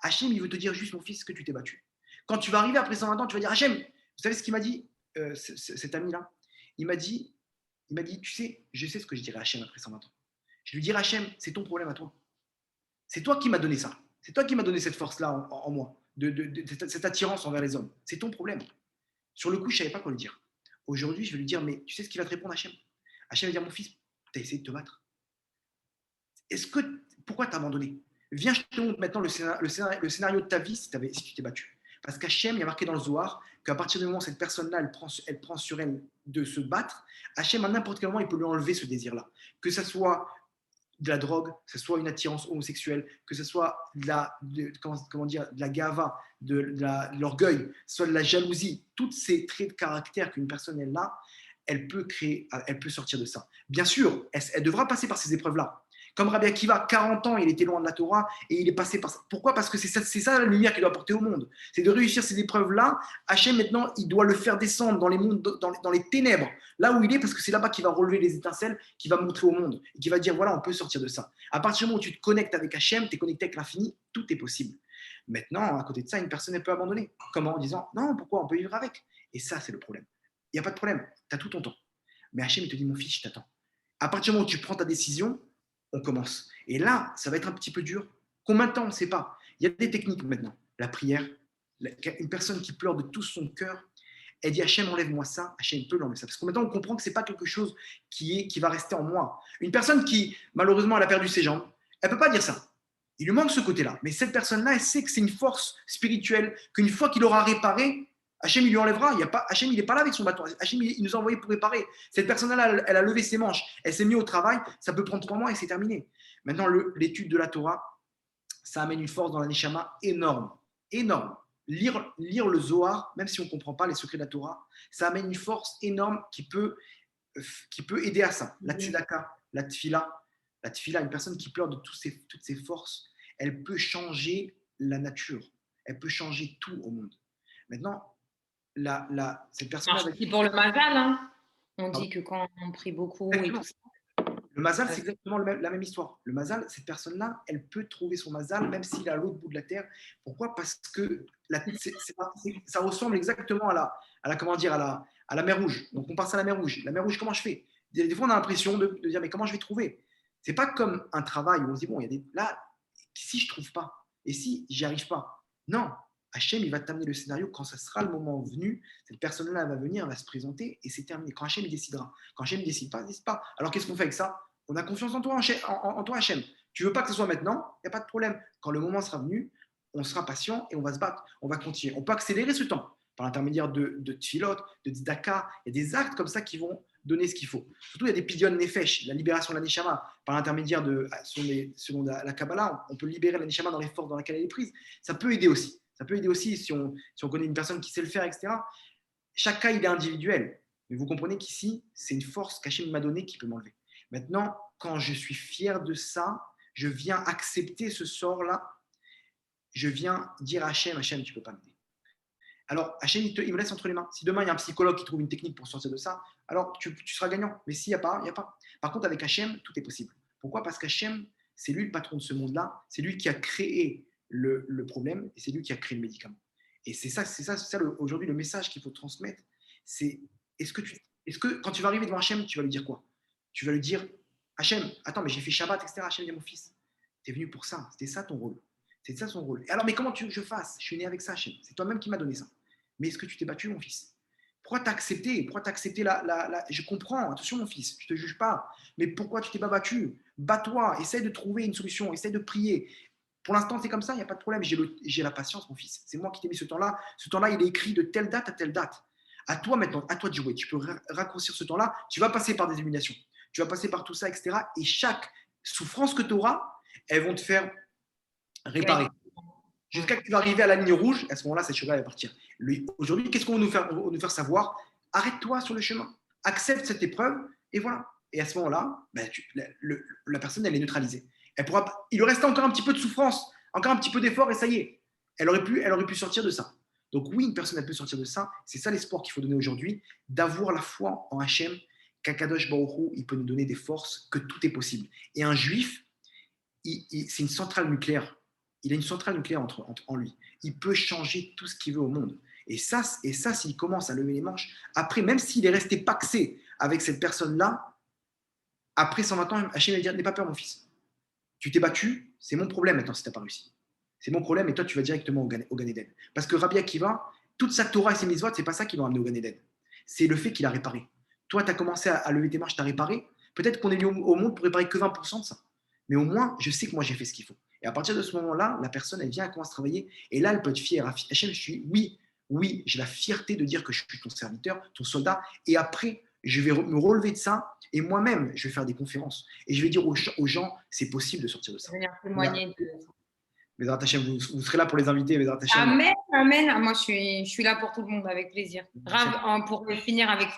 Hachem, il veut te dire juste, mon fils, que tu t'es battu. Quand tu vas arriver après 120 ans, tu vas dire, Hachem, vous savez ce qu'il m'a dit, cet ami-là? Il m'a dit, tu sais, je sais ce que je dirais à Hachem après 120 ans. Je lui dirais, Hachem, c'est ton problème à toi. C'est toi qui m'as donné ça. C'est toi qui m'as donné cette force-là en moi, cette attirance envers les hommes. C'est ton problème. Sur le coup, je ne savais pas quoi lui dire. Aujourd'hui, je vais lui dire, mais tu sais ce qu'il va te répondre, Hachem? Hachem va dire, mon fils, tu as essayé de te battre. Pourquoi t'as abandonné? Viens, je te montre maintenant le scénario de ta vie si tu t'es battu. Parce qu'Hachem, il y a marqué dans le Zohar qu'à partir du moment où cette personne-là, elle prend sur elle de se battre, Hachem, à n'importe quel moment, il peut lui enlever ce désir-là. Que ce soit de la drogue, que ce soit une attirance homosexuelle, que ce soit de la gava, de l'orgueil, que ce soit de la jalousie, tous ces traits de caractère qu'une personne est là, elle peut sortir de ça. Bien sûr, elle devra passer par ces épreuves-là. Comme Rabbi Akiva, 40 ans, il était loin de la Torah et il est passé par ça. Pourquoi? Parce que c'est ça la lumière qu'il doit apporter au monde. C'est de réussir ces épreuves-là. Hachem, maintenant, il doit le faire descendre dans les mondes, dans les ténèbres, là où il est, parce que c'est là-bas qu'il va relever les étincelles, qu'il va montrer au monde et qu'il va dire, voilà, on peut sortir de ça. À partir du moment où tu te connectes avec Hachem, tu es connecté avec l'infini, tout est possible. Maintenant, à côté de ça, une personne, elle peut abandonner. Comment? En disant, non, pourquoi? On peut vivre avec. Et ça, c'est le problème. Il n'y a pas de problème. Tu as tout ton temps. Mais Hachem, il te dit, mon fils, je t'attends. À partir du moment où tu prends ta décision, on commence. Et là, ça va être un petit peu dur. Combien de temps, on ne sait pas. Il y a des techniques maintenant. La prière, une personne qui pleure de tout son cœur, elle dit, Hachem, enlève-moi ça. Hachem peut l'enlever ça. Parce que maintenant, on comprend que ce n'est pas quelque chose qui va rester en moi. Une personne qui, malheureusement, elle a perdu ses jambes, elle ne peut pas dire ça. Il lui manque ce côté-là. Mais cette personne-là, elle sait que c'est une force spirituelle, qu'une fois qu'il aura réparé, Hachem, il lui enlèvera. Hachem, il n'est pas là avec son bâton. Hachem, il nous a envoyé pour réparer. Cette personne-là, elle a levé ses manches. Elle s'est mise au travail. Ça peut prendre 3 mois et c'est terminé. Maintenant, l'étude de la Torah, ça amène une force dans la Neshama énorme. Énorme. Lire le Zohar, même si on ne comprend pas les secrets de la Torah, ça amène une force énorme qui peut aider à ça. La tzedaka, la tfila, une personne qui pleure de toutes ses forces, elle peut changer la nature. Elle peut changer tout au monde. Maintenant, cette personne avec... C'est pour le mazal, hein. On dit que quand on prie beaucoup et tout ça. Le mazal, c'est exactement la même histoire. Le mazal, cette personne-là, elle peut trouver son mazal même s'il est à l'autre bout de la terre. Pourquoi? Parce que ça ressemble exactement à la mer Rouge. Donc on passe à la mer Rouge. La mer Rouge, comment je fais? Des fois, on a l'impression de dire, mais comment je vais trouver? C'est pas comme un travail où on se dit, bon, là, si je trouve pas, et si j'y arrive pas? Non. Hachem, il va t'amener le scénario quand ça sera le moment venu. Cette personne-là, elle va venir, elle va se présenter et c'est terminé. Quand Hachem, il décidera. Quand Hachem ne décide pas, il ne décide pas. Alors, qu'est-ce qu'on fait avec ça? On a confiance en toi, Hachem. Tu ne veux pas que ce soit maintenant? Il n'y a pas de problème. Quand le moment sera venu, on sera patient et on va se battre. On va continuer. On peut accélérer ce temps par l'intermédiaire de tfilot, de tzedaka. Il y a des actes comme ça qui vont donner ce qu'il faut. Surtout, il y a des pidyon nefesh, la libération de la neshama. Par l'intermédiaire selon la Kabbalah, on peut libérer la neshama dans les forces dans lesquelles elle est prise. Ça peut aider aussi. Ça peut aider aussi si on connaît une personne qui sait le faire, etc. Chaque cas, il est individuel. Mais vous comprenez qu'ici, c'est une force qu'Hachem m'a donnée qui peut m'enlever. Maintenant, quand je suis fier de ça, je viens accepter ce sort-là. Je viens dire à Hachem, tu ne peux pas m'aider. Alors, Hachem, il me laisse entre les mains. Si demain, il y a un psychologue qui trouve une technique pour sortir de ça, alors tu seras gagnant. Mais s'il n'y a pas, il n'y a pas. Par contre, avec Hachem, tout est possible. Pourquoi? Parce qu'Hachem, c'est lui le patron de ce monde-là. C'est lui qui a créé le problème et c'est lui qui a créé le médicament. Et c'est ça aujourd'hui, le message qu'il faut transmettre. C'est est-ce que quand tu vas arriver devant Hachem, tu vas lui dire quoi? Tu vas lui dire, Hachem, attends, mais j'ai fait Shabbat, etc. Hachem, dit mon fils, tu es venu pour ça. C'était ça ton rôle. C'est ça son rôle. Et alors, mais comment tu veux que je fasse? Je suis né avec ça, Hachem. C'est toi-même qui m'as donné ça. Mais est-ce que tu t'es battu, mon fils? Pourquoi t'as accepté? Pourquoi t'as accepté Je comprends, attention, mon fils, je ne te juge pas. Mais pourquoi tu t'es pas battu? Bats-toi, essaye de trouver une solution, essaye de prier. Pour l'instant, c'est comme ça, il n'y a pas de problème. J'ai la patience, mon fils. C'est moi qui t'ai mis ce temps-là. Ce temps-là, il est écrit de telle date à telle date. À toi maintenant, à toi de jouer. Tu peux raccourcir ce temps-là. Tu vas passer par des humiliations. Tu vas passer par tout ça, etc. Et chaque souffrance que tu auras, elles vont te faire réparer. Ouais. Jusqu'à ce que tu vas arriver à la ligne rouge, à ce moment-là, cette chose-là va partir. Aujourd'hui, qu'est-ce qu'on va nous faire savoir? Arrête-toi sur le chemin, accepte cette épreuve, et voilà. Et à ce moment-là, ben, la personne, elle est neutralisée. Il lui reste encore un petit peu de souffrance, encore un petit peu d'effort, et ça y est. Elle aurait pu sortir de ça. Donc oui, une personne, elle peut sortir de ça. C'est ça l'espoir qu'il faut donner aujourd'hui, d'avoir la foi en Hachem, qu'Akadosh Baruch Hu, il peut nous donner des forces, que tout est possible. Et un juif, c'est une centrale nucléaire. Il a une centrale nucléaire en lui. Il peut changer tout ce qu'il veut au monde. Et ça, s'il commence à lever les manches, après, même s'il est resté paxé avec cette personne-là, après 120 ans, Hachem va dire, n'aie pas peur, mon fils. Tu t'es battu, c'est mon problème maintenant si tu n'as pas réussi. C'est mon problème et toi, tu vas directement au Gan Eden. Parce que Rabbi Akiva, toute sa Torah et ses mitzvot, c'est pas ça qui va amener au Gan Eden. C'est le fait qu'il a réparé. Toi, tu as commencé à lever tes manches, tu as réparé. Peut-être qu'on est venu au monde pour réparer que 20% de ça. Mais au moins, je sais que moi, j'ai fait ce qu'il faut. Et à partir de ce moment-là, la personne, elle vient, elle commence à travailler. Et là, elle peut être fière. Hachem, oui, j'ai la fierté de dire que je suis ton serviteur, ton soldat. Et après, je vais me relever de ça. Et moi-même, je vais faire des conférences. Et je vais dire aux gens, c'est possible de sortir de ça. Venir témoigner de ça. Bézrat Hachem, vous serez là pour les invités, Bézrat Hachem. Amen, amen. Moi, je suis là pour tout le monde, avec plaisir. Pour finir avec,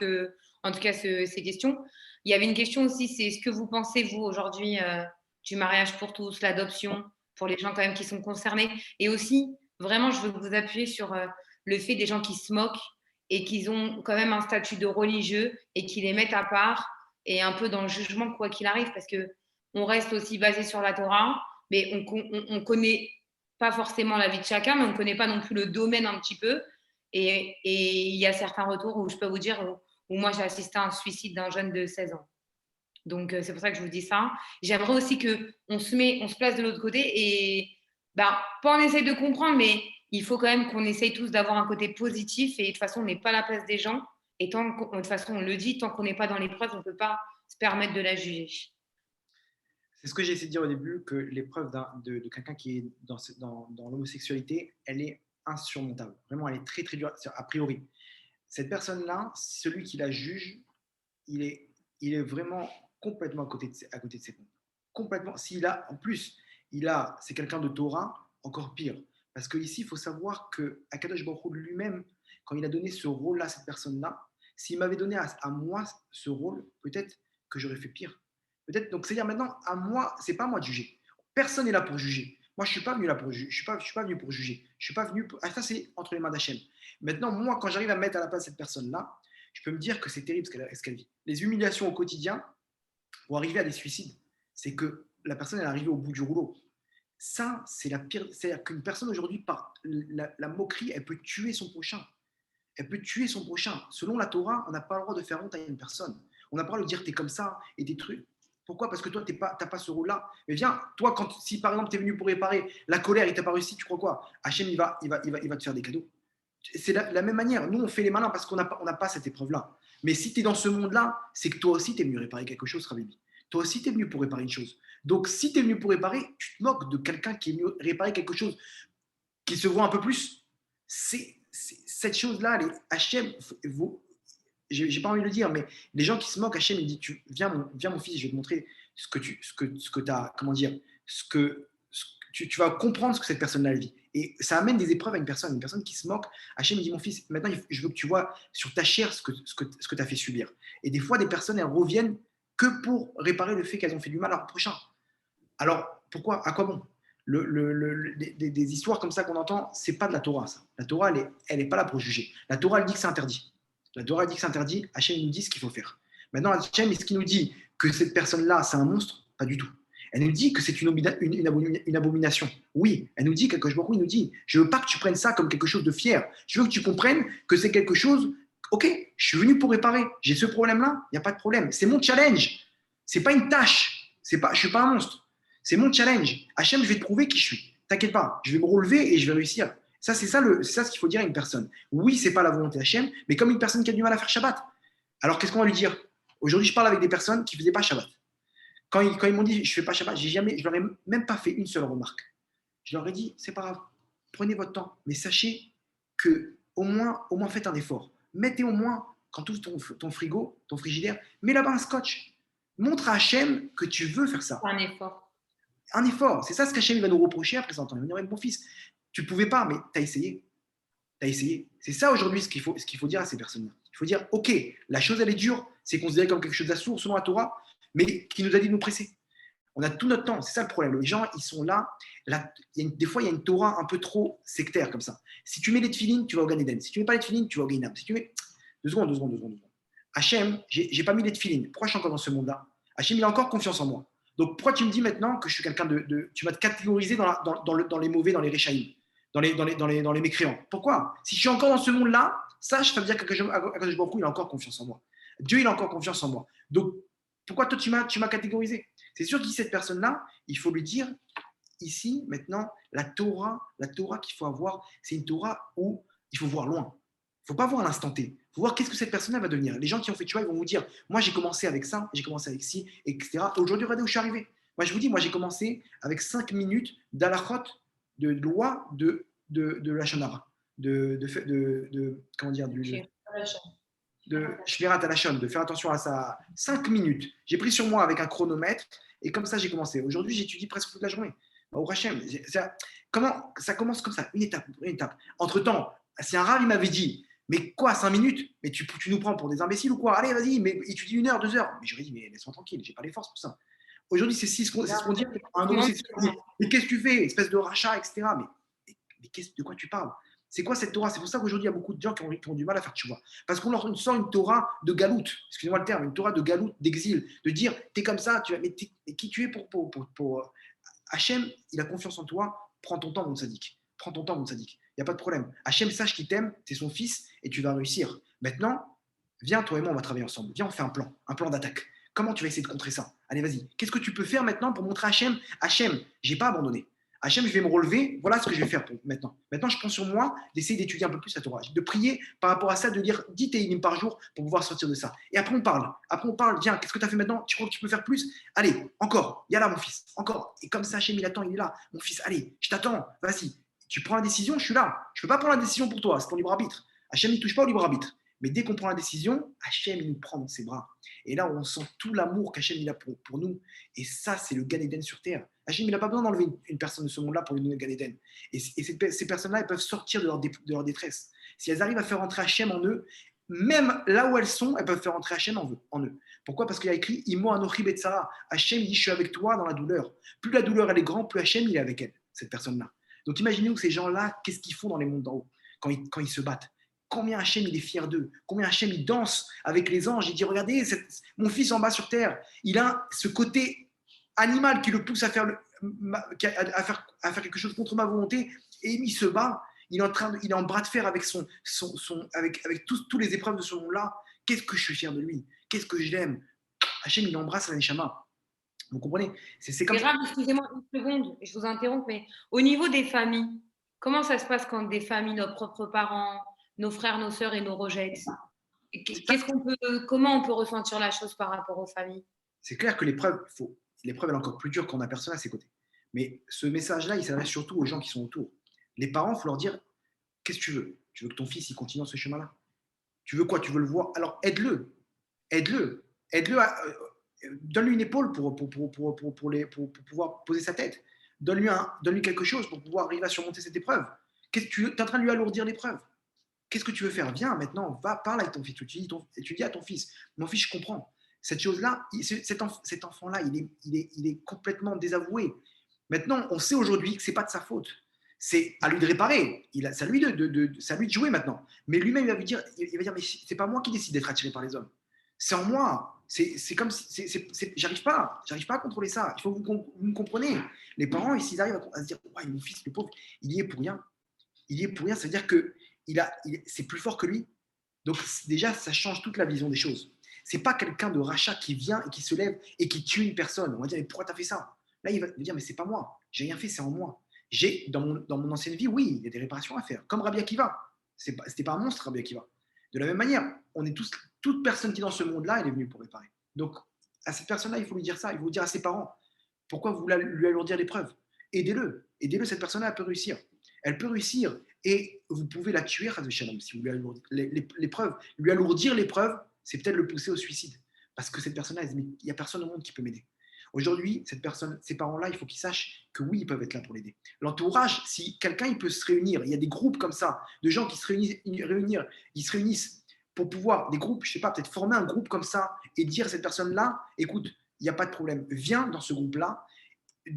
en tout cas, ces questions, il y avait une question aussi, c'est ce que vous pensez, vous, aujourd'hui, du mariage pour tous, l'adoption, pour les gens quand même qui sont concernés. Et aussi, vraiment, je veux vous appuyer sur le fait des gens qui se moquent et qu'ils ont quand même un statut de religieux et qui les mettent à part et un peu dans le jugement, quoi qu'il arrive, parce qu'on reste aussi basé sur la Torah, mais on connaît pas forcément la vie de chacun, mais on ne connaît pas non plus le domaine un petit peu. Et il y a certains retours où je peux vous dire où moi, j'ai assisté à un suicide d'un jeune de 16 ans. Donc, c'est pour ça que je vous dis ça. J'aimerais aussi qu'on se place de l'autre côté et pas on essaye de comprendre, mais il faut quand même qu'on essaye tous d'avoir un côté positif. Et de toute façon, on n'est pas à la place des gens. Et de toute façon, on le dit, tant qu'on n'est pas dans l'épreuve, on ne peut pas se permettre de la juger. C'est ce que j'ai essayé de dire au début, que l'épreuve de quelqu'un qui est dans l'homosexualité, elle est insurmontable. Vraiment, elle est très, très dure, a priori. Cette personne-là, celui qui la juge, il est vraiment complètement à côté de ses pompes. Complètement. En plus, c'est quelqu'un de Torah, encore pire. Parce qu'ici, il faut savoir que Akadosh Baruch Hu lui-même, quand il a donné ce rôle-là à cette personne-là, s'il m'avait donné à moi ce rôle, peut-être que j'aurais fait pire. Peut-être. Donc, c'est-à-dire maintenant, à moi, c'est pas à moi de juger. Personne n'est là pour juger. Moi, je suis pas venu là pour juger. Je suis pas venu pour juger. Je suis pas venu. Ça, c'est entre les mains d'Hachem. Maintenant, moi, quand j'arrive à me mettre à la place de cette personne-là, je peux me dire que c'est terrible ce qu'elle vit. Les humiliations au quotidien pour arriver à des suicides, c'est que la personne est arrivée au bout du rouleau. Ça, c'est la pire. C'est-à-dire qu'une personne aujourd'hui, par la moquerie, elle peut tuer son prochain. Elle peut tuer son prochain. Selon la Torah, on n'a pas le droit de faire honte à une personne. On n'a pas le droit de dire t'es comme ça et des trucs. Pourquoi? Parce que toi, tu n'as pas ce rôle-là. Mais viens, toi, si par exemple tu es venu pour réparer la colère et tu n'as pas réussi, tu crois quoi? Hachem, il va te faire des cadeaux. C'est la même manière. Nous, on fait les malins parce qu'on n'a pas cette épreuve-là. Mais si tu es dans ce monde-là, c'est que toi aussi, tu es venu réparer quelque chose, Rabibi. Toi aussi, tu es venu pour réparer une chose. Donc, si tu es venu pour réparer, tu te moques de quelqu'un qui est venu réparer quelque chose qui se voit un peu plus. Cette chose-là, Hachem, j'ai pas envie de le dire, mais les gens qui se moquent, Hachem, il dit viens mon fils, je vais te montrer ce que tu as, comment dire, tu vas comprendre ce que cette personne-là vit. Et ça amène des épreuves à une personne qui se moque. Hachem me dit mon fils, maintenant je veux que tu vois sur ta chair ce que tu as fait subir. Et des fois, des personnes, elles reviennent que pour réparer le fait qu'elles ont fait du mal à leur prochain. Alors, pourquoi? À quoi bon? des histoires comme ça qu'on entend, c'est pas de la Torah, ça. La Torah, elle est pas là pour juger. La Torah, elle dit que c'est interdit. La Torah, elle dit que c'est interdit. Hachem nous dit ce qu'il faut faire. Maintenant, Hachem, est-ce qu'il nous dit que cette personne-là, c'est un monstre? Pas du tout. Elle nous dit que c'est une abomination. Oui, elle nous dit quelque chose. Il nous dit, je veux pas que tu prennes ça comme quelque chose de fier. Je veux que tu comprennes que c'est quelque chose. Ok, je suis venu pour réparer. J'ai ce problème-là, il n'y a pas de problème. C'est mon challenge. C'est pas une tâche. Je suis pas un monstre. C'est mon challenge. Hachem, je vais te prouver qui je suis. T'inquiète pas, je vais me relever et je vais réussir. Ça, c'est ça ce qu'il faut dire à une personne. Oui, c'est pas la volonté Hachem, mais comme une personne qui a du mal à faire Shabbat. Alors, qu'est-ce qu'on va lui dire? Aujourd'hui, je parle avec des personnes qui ne faisaient pas Shabbat. Quand ils m'ont dit je ne fais pas Shabbat, je leur ai même pas fait une seule remarque. Je leur ai dit, c'est pas grave, prenez votre temps, mais sachez que au moins faites un effort. Mettez au moins, quand tu ouvres ton frigo, ton frigidaire, mets là-bas un scotch. Montre à Hachem que tu veux faire ça. Un effort. Un effort. C'est ça ce qu'Hachem va nous reprocher après 100 ans. Il va dire, mon fils, tu ne pouvais pas, mais tu as essayé. Tu as essayé. C'est ça aujourd'hui ce qu'il faut dire à ces personnes-là. Il faut dire, ok, la chose elle est dure, c'est considéré comme quelque chose d'assourd selon la Torah, mais qui nous a dit de nous presser. On a tout notre temps, c'est ça le problème. Les gens, ils sont là. Des fois, il y a une Torah un peu trop sectaire comme ça. Si tu mets les tefilines, tu vas au Gan Eden. Si tu mets pas les tefilines, tu vas au Gainam. Si tu mets... Deux secondes. Hachem, j'ai pas mis les tefilines. Pourquoi je suis encore dans ce monde-là? Hachem, il a encore confiance en moi. Donc, pourquoi tu me dis maintenant que je suis quelqu'un tu vas te catégoriser dans les mauvais, dans les réchaïm, dans les mécréants? Pourquoi? Si je suis encore dans ce monde-là, sache, ça veut dire que il a encore confiance en moi. Dieu, il a encore confiance en moi. Donc, pourquoi toi, tu m'as catégorisé? C'est sûr que cette personne-là, il faut lui dire, ici, maintenant, la Torah qu'il faut avoir, c'est une Torah où il faut voir loin. Il ne faut pas voir à l'instant T. Il faut voir qu'est-ce que cette personne-là va devenir. Les gens qui ont fait Tchouva, ils vont vous dire, moi, j'ai commencé avec ça, j'ai commencé avec ci, etc. Aujourd'hui, regardez où je suis arrivé. Moi, je vous dis, moi, j'ai commencé avec 5 minutes d'alachot, de loi de la Shonara. Comment dire, de Shmirat Halashon, de faire attention à ça. 5 minutes. J'ai pris sur moi avec un chronomètre et comme ça, j'ai commencé. Aujourd'hui, j'étudie presque toute la journée. Au Hachem, comment ça commence comme ça, une étape. Entre-temps, si un rave, il m'avait dit, mais quoi, 5 minutes? Mais tu nous prends pour des imbéciles ou quoi? Allez, vas-y, mais étudie 1 heure, 2 heures. Mais j'aurais dit, mais laisse-moi tranquille, j'ai pas les forces pour ça. Aujourd'hui, c'est ce qu'on dit. Mais qu'est-ce que tu fais? Espèce de rachat, etc. Mais de quoi tu parles? C'est quoi cette Torah? C'est pour ça qu'aujourd'hui, il y a beaucoup de gens qui ont du mal à faire tchouva. Parce qu'on leur sort une Torah de galoute, excusez-moi le terme, une Torah de galoute, d'exil, de dire, t'es comme ça, mais qui tu es pour Hachem, il a confiance en toi, prends ton temps, mon sadique. Prends ton temps, mon sadique. Il n'y a pas de problème. Hachem sache qu'il t'aime, c'est son fils, et tu vas réussir. Maintenant, viens, toi et moi, on va travailler ensemble. Viens, on fait un plan d'attaque. Comment tu vas essayer de contrer ça? Allez, vas-y. Qu'est-ce que tu peux faire maintenant pour montrer à Hachem, Hachem, j'ai pas abandonné. Hachem, je vais me relever, voilà ce que je vais faire maintenant. Maintenant, je prends sur moi d'essayer d'étudier un peu plus la Torah, de prier par rapport à ça, de lire 10 télim par jour pour pouvoir sortir de ça. Et après, on parle. Viens, qu'est-ce que tu as fait maintenant? Tu crois que tu peux faire plus? Allez, encore, il y a là, mon fils, encore. Et comme ça, Hachem, il attend, il est là. Mon fils, allez, je t'attends, vas-y. Tu prends la décision, je suis là. Je ne peux pas prendre la décision pour toi, c'est ton libre arbitre. Hachem, il ne touche pas au libre arbitre. Mais dès qu'on prend la décision, Hachem, il nous prend dans ses bras. Et là, on sent tout l'amour qu'Hachem, il a pour nous. Et ça, c'est le Gan Eden sur terre. Hachem, il n'a pas besoin d'enlever une personne de ce monde-là pour lui donner le Gan Eden. Et ces personnes-là, elles peuvent sortir de leur détresse. Si elles arrivent à faire entrer Hachem en eux, même là où elles sont, elles peuvent faire entrer Hachem en eux. Pourquoi? Parce qu'il y a écrit Imo Anochi Betsara. Hachem, il dit, je suis avec toi dans la douleur. Plus la douleur, elle est grande, plus Hachem, il est avec elle, cette personne-là. Donc imaginez-vous que ces gens-là, qu'est-ce qu'ils font dans les mondes d'en haut quand ils se battent? Combien Hachem il est fier d'eux? Combien Hachem il danse avec les anges? Il dit, regardez, mon fils en bas sur terre, il a ce côté animal qui le pousse à faire quelque chose contre ma volonté, et il se bat. Il est en bras de fer avec avec tous les épreuves de ce monde-là. Qu'est-ce que je suis fier de lui? Qu'est-ce que je l'aime? Hachem, il embrasse la Neshama. Vous comprenez? C'est comme ça. Excusez-moi une seconde, je vous interromps, mais au niveau des familles, comment ça se passe quand des familles, nos propres parents, nos frères, nos sœurs et nous rejettent? Comment on peut ressentir la chose par rapport aux familles? C'est clair que l'épreuve est encore plus dure quand on n'a personne à ses côtés. Mais ce message-là, il s'adresse surtout aux gens qui sont autour. Les parents, il faut leur dire, qu'est-ce que tu veux? Tu veux que ton fils il continue dans ce chemin-là? Tu veux quoi? Tu veux le voir? Alors aide-le. Donne-lui une épaule pour pouvoir poser sa tête. Donne-lui quelque chose pour pouvoir arriver à surmonter cette épreuve. Tu es en train de lui alourdir l'épreuve. Qu'est-ce que tu veux faire? Viens maintenant, va, parle avec ton fils. Tu dis à ton fils, mon fils, je comprends. Cette chose-là, cet enfant-là, il est complètement désavoué. Maintenant, on sait aujourd'hui que ce n'est pas de sa faute. C'est à lui de réparer. C'est à lui c'est à lui de jouer maintenant. Mais lui-même, il va dire, mais c'est pas moi qui décide d'être attiré par les hommes. C'est en moi. C'est comme si, j'arrive pas à contrôler ça. Il faut que vous me compreniez. Les parents, s'ils arrivent à se dire, ouais, mon fils, le pauvre, il y est pour rien. Il y est pour rien, ça veut dire que c'est plus fort que lui. Donc déjà, ça change toute la vision des choses. C'est pas quelqu'un de rachat qui vient et qui se lève et qui tue une personne. On va dire, mais pourquoi tu as fait ça? Là, il va dire, mais c'est pas moi. J'ai rien fait, c'est en moi. Dans mon ancienne vie, oui, il y a des réparations à faire. Comme Rabbi Akiva. C'était pas un monstre, Rabbi Akiva. De la même manière, on est toute personne qui est dans ce monde-là, elle est venue pour réparer. Donc, à cette personne-là, il faut lui dire ça. Il faut dire à ses parents, pourquoi vous lui alourdir l'épreuve? Aidez-le. Aidez-le, cette personne-là, elle peut réussir. Elle peut réussir et vous pouvez la tuer, si vous lui alourdir l'épreuve. Lui alourdir l'épreuve, c'est peut-être le pousser au suicide. Parce que cette personne-là, il n'y a personne au monde qui peut m'aider. Aujourd'hui, ces parents-là, il faut qu'ils sachent que oui, ils peuvent être là pour l'aider. L'entourage, si quelqu'un il peut se réunir, il y a des groupes comme ça, de gens qui se réunissent pour pouvoir, des groupes, je ne sais pas, peut-être former un groupe comme ça et dire à cette personne-là, écoute, il n'y a pas de problème, viens dans ce groupe-là,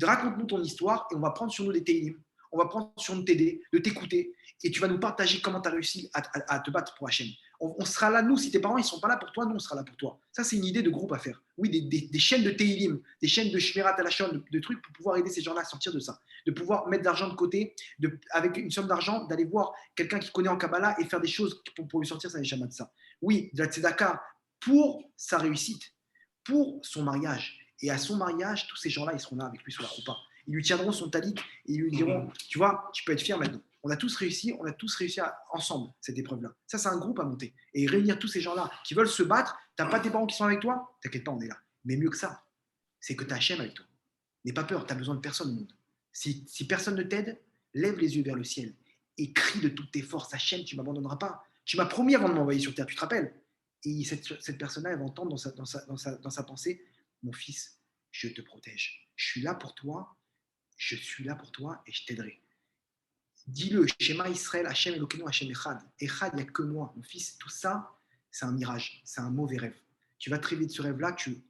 raconte-nous ton histoire et on va prendre sur nous des télim. On va prendre sur nous t'aider, de t'écouter et tu vas nous partager comment tu as réussi à te battre pour Hachem. On sera là, nous, si tes parents ne sont pas là pour toi, nous, on sera là pour toi. Ça, c'est une idée de groupe à faire. Oui, des chaînes de Teilim, des chaînes de Shmirat Alashon, de trucs pour pouvoir aider ces gens-là à sortir de ça. De pouvoir mettre de l'argent de côté, avec une somme d'argent, d'aller voir quelqu'un qui connaît en Kabbalah et faire des choses pour lui sortir sa neshama de ça. Oui, de la tzedaka pour sa réussite, pour son mariage. Et à son mariage, tous ces gens-là, ils seront là avec lui sur la roupa. Ils lui tiendront son talit et ils lui diront, tu vois, tu peux être fier maintenant. On a tous réussi ensemble cette épreuve-là. Ça, c'est un groupe à monter. Et réunir tous ces gens-là qui veulent se battre, tu n'as pas tes parents qui sont avec toi, t'inquiète pas, on est là. Mais mieux que ça, c'est que tu as Hachem avec toi. N'aie pas peur, tu as besoin de personne au monde. Si personne ne t'aide, lève les yeux vers le ciel et crie de toutes tes forces, Hachem, tu ne m'abandonneras pas. Tu m'as promis avant de m'envoyer sur terre, tu te rappelles? Et cette personne-là, elle va entendre dans sa pensée, mon fils, je te protège. Je suis là pour toi et je t'aiderai. Dis-le, Shema Israël, Hachem Elokeinu, Hachem Echad. Echad, il n'y a que moi. Mon fils, tout ça, c'est un mirage, c'est un mauvais rêve. Tu vas te réveiller de ce rêve-là, tu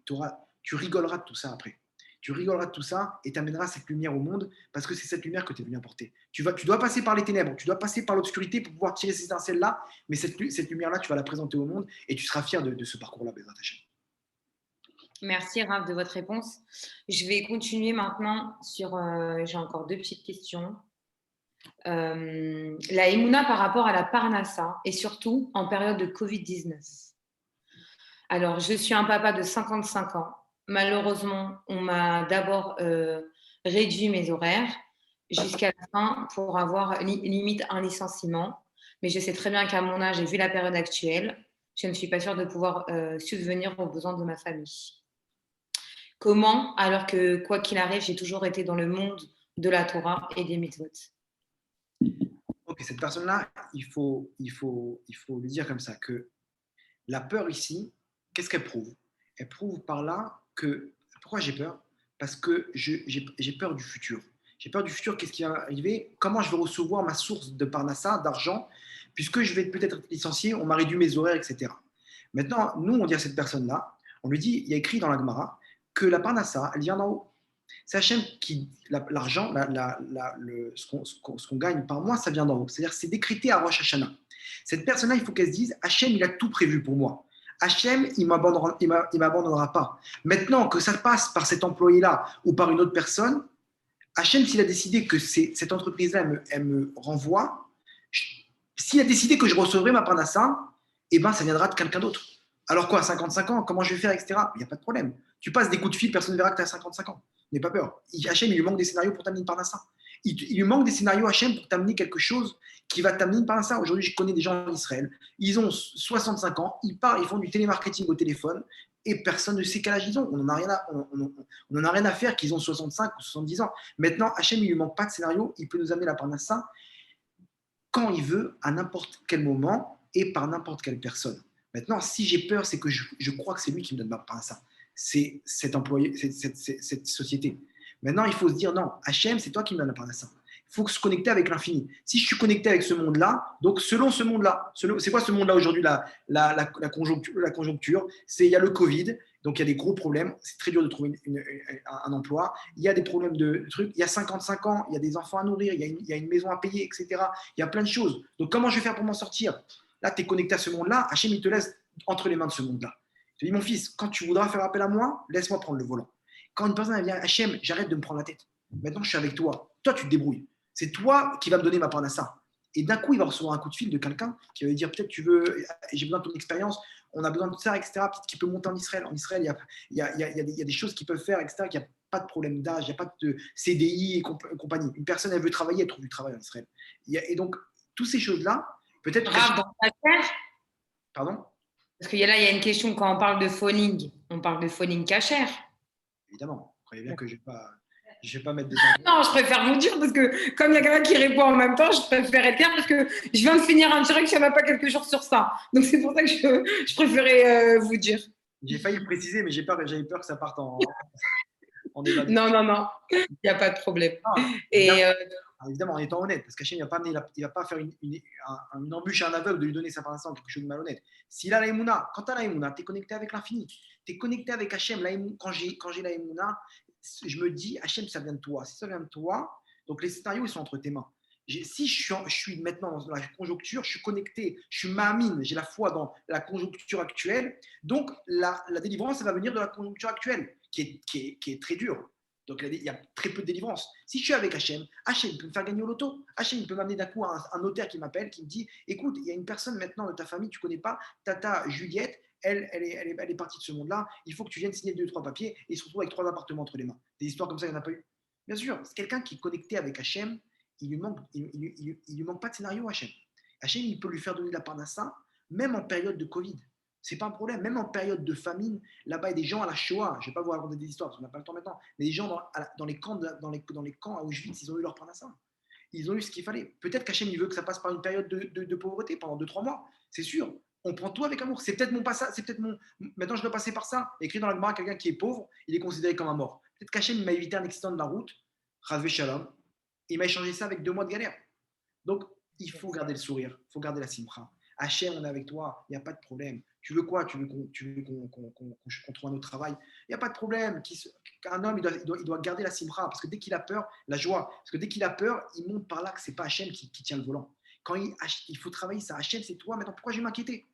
rigoleras de tout ça après. Tu rigoleras de tout ça et tu amèneras cette lumière au monde parce que c'est cette lumière que tu es venu apporter. Tu dois passer par les ténèbres, tu dois passer par l'obscurité pour pouvoir tirer ces étincelles-là, mais cette lumière-là, tu vas la présenter au monde et tu seras fier de ce parcours-là, Bezrat Hachem. Merci Rav de votre réponse. Je vais continuer maintenant sur, j'ai encore 2 petites questions. La Emouna par rapport à la Parnassa et surtout en période de Covid-19. Alors, je suis un papa de 55 ans. Malheureusement, on m'a d'abord réduit mes horaires jusqu'à la fin pour avoir limite un licenciement. Mais je sais très bien qu'à mon âge et vu la période actuelle, je ne suis pas sûre de pouvoir subvenir aux besoins de ma famille. Comment, alors que quoi qu'il arrive, j'ai toujours été dans le monde de la Torah et des mitzvot? Ok, cette personne-là, il faut lui dire comme ça que la peur ici, qu'est-ce qu'elle prouve? Elle prouve par là que, pourquoi j'ai peur? Parce que j'ai peur du futur. J'ai peur du futur, qu'est-ce qui va arriver? Comment je vais recevoir ma source de parnassa, d'argent, puisque je vais peut-être être licencié, on m'a réduit mes horaires, etc. Maintenant, nous, on dit à cette personne-là, on lui dit, il y a écrit dans la Gemara que la parnassa, elle vient d'en haut. C'est Hachem qui, l'argent, ce qu'on gagne par mois, ça vient d'en haut. C'est-à-dire c'est décrété à Rosh Hashanah. Cette personne-là, il faut qu'elle se dise, Hachem, il a tout prévu pour moi. Hachem, il ne m'abandonnera pas. Maintenant que ça passe par cet employé-là ou par une autre personne, Hachem, s'il a décidé que cette entreprise-là, elle me renvoie, s'il a décidé que je recevrai ma parnassa, eh ben, ça viendra de quelqu'un d'autre. Alors quoi, 55 ans, comment je vais faire, etc. Il n'y a pas de problème. Tu passes des coups de fil, personne ne verra que tu as 55 ans. N'aie pas peur. Hachem, il lui manque des scénarios pour t'amener une parnassa. Il lui manque des scénarios, Hachem, pour t'amener quelque chose qui va t'amener une parnassa. Aujourd'hui, je connais des gens en Israël. Ils ont 65 ans, ils parlent, ils font du télémarketing au téléphone et personne ne sait quel âge ils ont. On n'en a rien à faire qu'ils ont 65 ou 70 ans. Maintenant, Hachem, il ne lui manque pas de scénario. Il peut nous amener la parnassa quand il veut, à n'importe quel moment et par n'importe quelle personne. Maintenant, si j'ai peur, c'est que je crois que c'est lui qui me donne ma parnassa. C'est cet employé, cette société. Maintenant, il faut se dire non, Hachem, c'est toi qui me donnes la parnassa. Il faut se connecter avec l'infini. Si je suis connecté avec ce monde-là, donc selon ce monde-là, c'est quoi ce monde-là aujourd'hui, la conjoncture, il y a le Covid, Donc, il y a des gros problèmes. C'est très dur de trouver un emploi. Il y a des problèmes de trucs. Il y a 55 ans, il y a des enfants à nourrir, il y a une maison à payer, etc. Il y a plein de choses. Donc, comment je vais faire pour m'en sortir? Là, tu es connecté à ce monde-là. Hachem, il te laisse entre les mains de ce monde-là. Je te dis, mon fils, quand tu voudras faire appel à moi, laisse-moi prendre le volant. Quand une personne vient, Hachem, j'arrête de me prendre la tête. Maintenant, je suis avec toi. Toi, tu te débrouilles. C'est toi qui vas me donner ma parnassa. Et d'un coup, il va recevoir un coup de fil de quelqu'un qui va lui dire peut-être tu veux, j'ai besoin de ton expérience, on a besoin de ça, etc. Peut-être qu'il peut monter en Israël. En Israël, il y a des choses qu'ils peuvent faire, etc. Il n'y a pas de problème d'âge, il n'y a pas de CDI et compagnie. Une personne, elle veut travailler, elle trouve du travail en Israël. Et donc, toutes ces choses-là, peut-être. Rav, dans ta chair, Pardon? parce qu'il y a une question quand on parle de phoning. On parle de phoning cachère. Évidemment. Vous croyez bien que je ne vais pas mettre des temps. Non, je préfère vous dire parce que comme il y a quelqu'un qui répond en même temps, je préfère être claire parce que je viens de finir un direct, il n'y en a pas quelques jours sur ça. Donc c'est pour ça que je préférais vous dire. J'ai failli préciser, mais j'avais peur que ça parte en évasion. Non, il n'y a pas de problème. Non, Et évidemment, en étant honnête, parce qu'Hachem, il ne va pas faire une embûche à un aveugle de lui donner sa parole quelque chose de malhonnête. S'il a la Emouna, quand tu as la Emouna, tu es connecté avec l'infini. Tu es connecté avec Hachem. Quand j'ai la Emouna, je me dis, Hachem, ça vient de toi. Si ça vient de toi, donc les scénarios, ils sont entre tes mains. Si je suis maintenant dans la conjoncture, je suis connecté, je suis ma'amine, j'ai la foi dans la conjoncture actuelle. Donc, la délivrance, ça va venir de la conjoncture actuelle, qui est très dure. Donc, il y a très peu de délivrance. Si je suis avec Hachem, Hachem peut me faire gagner au loto. Hachem peut m'amener d'un coup un notaire qui m'appelle, qui me dit écoute, il y a une personne maintenant de ta famille, tu ne connais pas, Tata Juliette, elle est partie de ce monde-là, il faut que tu viennes signer 2-3 papiers et il se retrouve avec 3 appartements entre les mains. Des histoires comme ça, il n'y en a pas eu. Bien sûr, c'est quelqu'un qui est connecté avec Hachem, il lui manque pas de scénario, Hachem. Hachem, il peut lui faire donner de la parnassa, même en période de Covid. C'est pas un problème. Même en période de famine, là-bas, il y a des gens à la Shoah. Je ne vais pas vous raconter des histoires parce qu'on n'a pas le temps maintenant. Mais des gens dans les camps à Auschwitz, ils ont eu leur parnassa. Ils ont eu ce qu'il fallait. Peut-être qu'Hachem, il veut que ça passe par une période de pauvreté pendant 2-3 mois. C'est sûr. On prend tout avec amour. C'est peut-être mon passage. Maintenant, je dois passer par ça. Écrit dans la Gemara, quelqu'un qui est pauvre, il est considéré comme un mort. Peut-être qu'Hachem m'a évité un accident de la route. Razvé Shalom. Il m'a échangé ça avec 2 mois de galère. Donc, il faut garder le sourire. Il faut garder la simcha. Hachem, on est avec toi. Il n'y a pas de problème. Tu veux quoi? Tu veux qu'on trouve un autre travail? Il n'y a pas de problème. Un homme, il doit garder la simra. Parce que dès qu'il a peur, la joie. Parce que dès qu'il a peur, il montre par là que ce n'est pas Hachem qui tient le volant. Quand il faut travailler, ça, Hachem, c'est toi. Maintenant, pourquoi je vais m'inquiéter?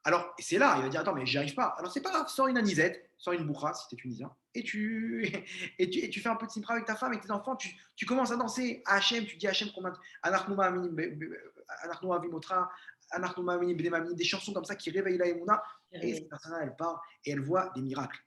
Alors, c'est là, il va dire attends, mais j'y arrive pas. Alors, c'est pas grave, sors une anisette, sors une boucha si tu es tunisien, et tu fais un peu de simra avec ta femme, avec tes enfants. Tu commences à danser à Hachem. Tu dis à Hachem combien. Des chansons comme ça qui réveillent la Emouna, et cette personne-là, elle part et elle voit des miracles.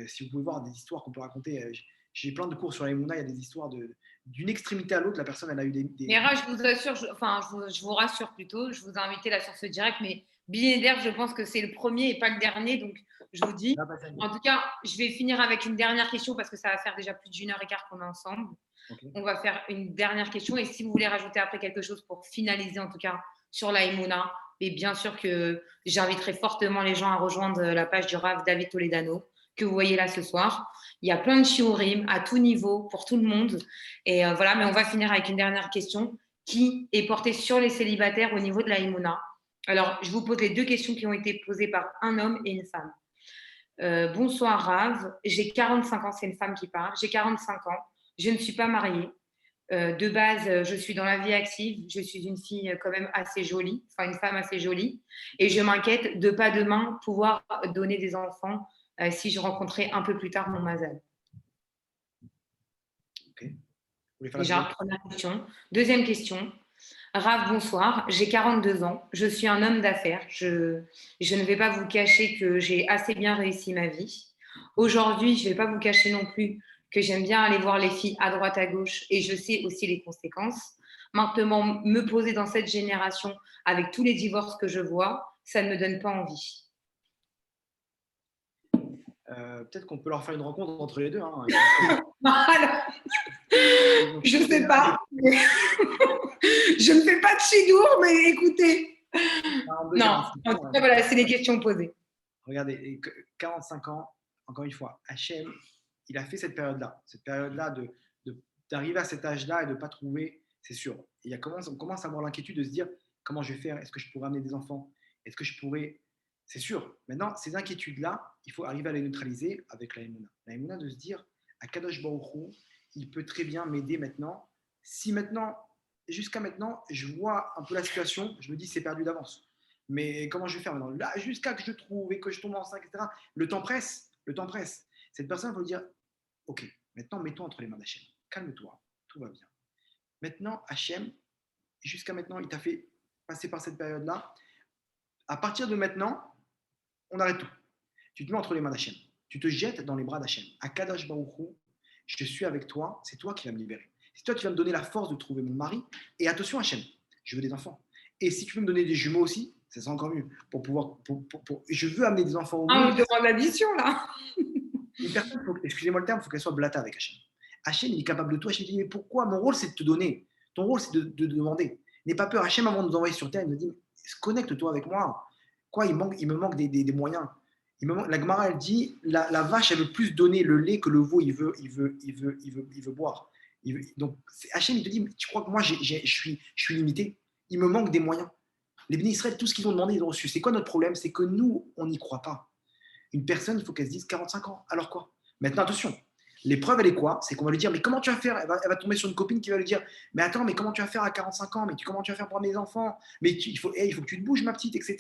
Si vous pouvez voir des histoires qu'on peut raconter, j'ai plein de cours sur la Emouna, il y a des histoires d'une extrémité à l'autre, la personne, elle a eu des. Mais je vous assure, je vous rassure plutôt, je vous ai invité là sur ce direct, mais Billy Eder, je pense que c'est le premier et pas le dernier, donc je vous dis. En tout cas, je vais finir avec une dernière question parce que ça va faire déjà plus d'1h15 qu'on est ensemble. Okay. On va faire une dernière question et si vous voulez rajouter après quelque chose pour finaliser en tout cas sur la Emouna, et bien sûr que j'inviterai fortement les gens à rejoindre la page du Rav David Toledano que vous voyez là ce soir. Il y a plein de shiurim à tout niveau pour tout le monde. Et voilà, mais on va finir avec une dernière question qui est portée sur les célibataires au niveau de la Emouna. Alors, je vous pose les 2 questions qui ont été posées par un homme et une femme. Bonsoir Rav, j'ai 45 ans, c'est une femme qui parle, j'ai 45 ans, je ne suis pas mariée. De base, je suis dans la vie active, je suis une fille quand même assez jolie, enfin une femme assez jolie, et je m'inquiète de pas demain pouvoir donner des enfants si je rencontrais un peu plus tard mon mazal. Okay. Déjà, première question. Deuxième question. Rav, bonsoir, j'ai 42 ans, je suis un homme d'affaires, je ne vais pas vous cacher que j'ai assez bien réussi ma vie. Aujourd'hui, je ne vais pas vous cacher non plus que j'aime bien aller voir les filles à droite, à gauche, et je sais aussi les conséquences. Maintenant, me poser dans cette génération avec tous les divorces que je vois, ça ne me donne pas envie. Peut-être qu'on peut leur faire une rencontre entre les deux. Hein. Je ne sais pas. Je ne fais pas de chidour, mais écoutez. Non, en tout cas, voilà, c'est les questions posées. Regardez, 45 ans, encore une fois, Hachem, il a fait cette période-là. Cette période-là d'arriver à cet âge-là et de ne pas trouver, c'est sûr. Et on commence à avoir l'inquiétude de se dire comment je vais faire? Est-ce que je pourrais amener des enfants? Est-ce que je pourrais C'est sûr. Maintenant, ces inquiétudes-là, il faut arriver à les neutraliser avec la Emouna. La Emouna de se dire, à Kadosh Baruch Hu, il peut très bien m'aider maintenant. Si maintenant, jusqu'à maintenant, je vois un peu la situation, je me dis c'est perdu d'avance. Mais comment je vais faire maintenant? Là, jusqu'à que je trouve et que je tombe enceinte, etc. Le temps presse, le temps presse. Cette personne va dire, ok, maintenant mets-toi entre les mains d'Hachem. Calme-toi, tout va bien. Maintenant, Hachem, jusqu'à maintenant, il t'a fait passer par cette période-là. À partir de maintenant, on arrête tout. Tu te mets entre les mains d'Hachem. Tu te jettes dans les bras d'Hachem. Akadosh Baruch Hu, je suis avec toi, c'est toi qui vas me libérer. C'est toi qui vas me donner la force de trouver mon mari. Et attention Hachem, je veux des enfants. Et si tu veux me donner des jumeaux aussi, ça sera encore mieux. Pour pouvoir, je veux amener des enfants au Ah, on monde. me demande l'addition, là. Une personne, excusez-moi le terme, il faut qu'elle soit blata avec Hachem. Hachem, il est capable de tout. Hachem dit, mais pourquoi? Mon rôle, c'est de te donner. Ton rôle, c'est de demander. N'aie pas peur. Hachem, avant de nous envoyer sur terre, il nous dit, connecte-toi avec moi. Quoi, il me manque des moyens. La Gemara, elle dit, la vache, elle veut plus donner le lait que le veau, il veut boire. Donc, Hachem, il te dit, tu crois que moi, je suis limité? Il me manque des moyens. Les bénis Israël, tout ce qu'ils ont demandé, ils ont reçu. C'est quoi notre problème? C'est que nous, on n'y croit pas. Une personne, il faut qu'elle se dise 45 ans. Alors quoi? Maintenant, attention. L'épreuve, elle est quoi? C'est qu'on va lui dire, mais comment tu vas faire? Elle va tomber sur une copine qui va lui dire, mais attends, mais comment tu vas faire à 45 ans? Mais comment tu vas faire pour mes enfants? Mais il faut que tu te bouges, ma petite, etc.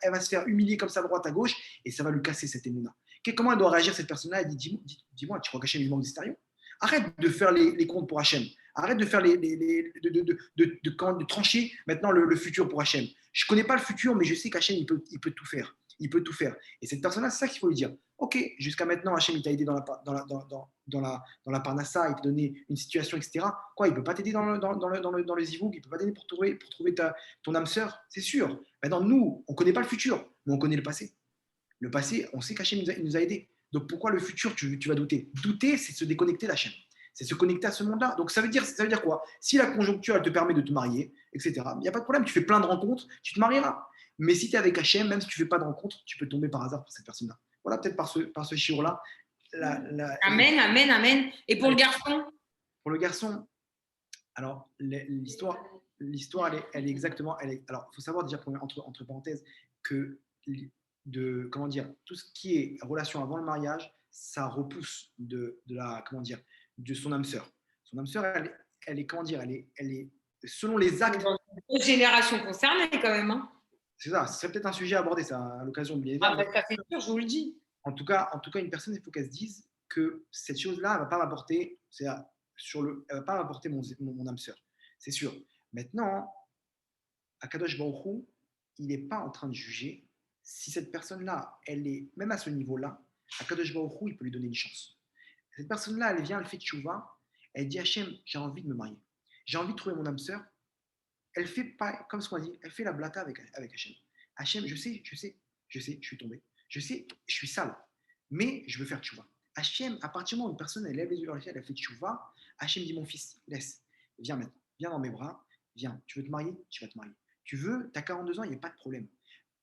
Elle va se faire humilier comme ça, à droite, à gauche, et ça va lui casser cette émouna. Comment elle doit réagir, cette personne-là? Elle dit, dis-moi, tu crois qu'Hachem, il manque des stéréos? Arrête de faire les comptes pour Hachem. Arrête de faire de trancher maintenant le futur pour Hachem. Je ne connais pas le futur, mais je sais qu'Hachem, il peut tout faire. Il peut tout faire. Et cette personne-là, c'est ça qu'il faut lui dire. Ok, jusqu'à maintenant, Hachem, il t'a aidé dans la parnassa, il t'a donné une situation, etc. Quoi, il ne peut pas t'aider dans le zivouk, il ne peut pas t'aider pour trouver ton âme sœur, c'est sûr. Maintenant, nous, on ne connaît pas le futur, mais on connaît le passé. Le passé, on sait qu'Hachem il nous a aidés. Donc pourquoi le futur, tu vas douter? Douter, c'est se déconnecter d'Hachem. C'est se connecter à ce monde-là. Donc ça veut dire quoi? Si la conjoncture, elle te permet de te marier, etc., il n'y a pas de problème. Tu fais plein de rencontres, tu te marieras. Mais si tu es avec Hachem, même si tu ne fais pas de rencontres, tu peux tomber par hasard pour cette personne-là. Voilà, peut-être par ce chiot-là. Amen, amen, amen. Et pour le garçon? Pour le garçon, alors l'histoire, elle est exactement. Alors, il faut savoir déjà, entre parenthèses, que comment dire, tout ce qui est relation avant le mariage, ça repousse de son âme sœur. Son âme sœur, elle est comment dire, elle est selon les actes. Une génération concernée quand même. Hein. C'est ça, ce serait peut-être un sujet à aborder ça à l'occasion de ça c'est sûr, je vous le dis. En tout cas, une personne, il faut qu'elle se dise que cette chose-là, elle ne va pas m'apporter, elle va pas m'apporter mon âme sœur. C'est sûr. Maintenant, Akadosh Baruch Hu, il n'est pas en train de juger. Si cette personne-là, elle est même à ce niveau-là, Akadosh Baruch Hu, il peut lui donner une chance. Cette personne-là, elle vient, elle fait tchouva, elle dit Hachem, j'ai envie de me marier. J'ai envie de trouver mon âme sœur. Elle fait pas, comme ce qu'on a dit, elle fait la blata avec Hachem. Hachem, je sais, je suis tombé. Je sais, je suis sale, mais je veux faire tchouva. Hachem, à partir du moment où une personne, elle lève les yeux vers le ciel, elle fait tchouva, Hachem dit, mon fils, laisse, viens maintenant, viens dans mes bras, viens, tu veux te marier, tu vas te marier. Tu veux, tu as 42 ans, il n'y a pas de problème.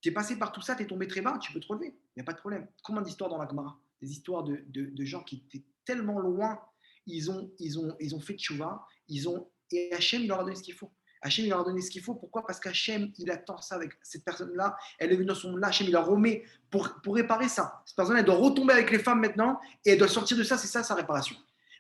Tu es passé par tout ça, tu es tombé très bas, tu peux te relever, il n'y a pas de problème. Combien d'histoires dans la Gemara? Des histoires de gens qui étaient tellement loin, ils ont fait tchouva, et Hachem, il leur a donné ce qu'il faut. Hachem, il leur a donné ce qu'il faut. Pourquoi? Parce qu'Hachem, il attend ça avec cette personne-là. Elle est venue dans son monde-là. Hachem, il la remet pour réparer ça. Cette personne-là, elle doit retomber avec les femmes maintenant et elle doit sortir de ça. C'est ça sa réparation.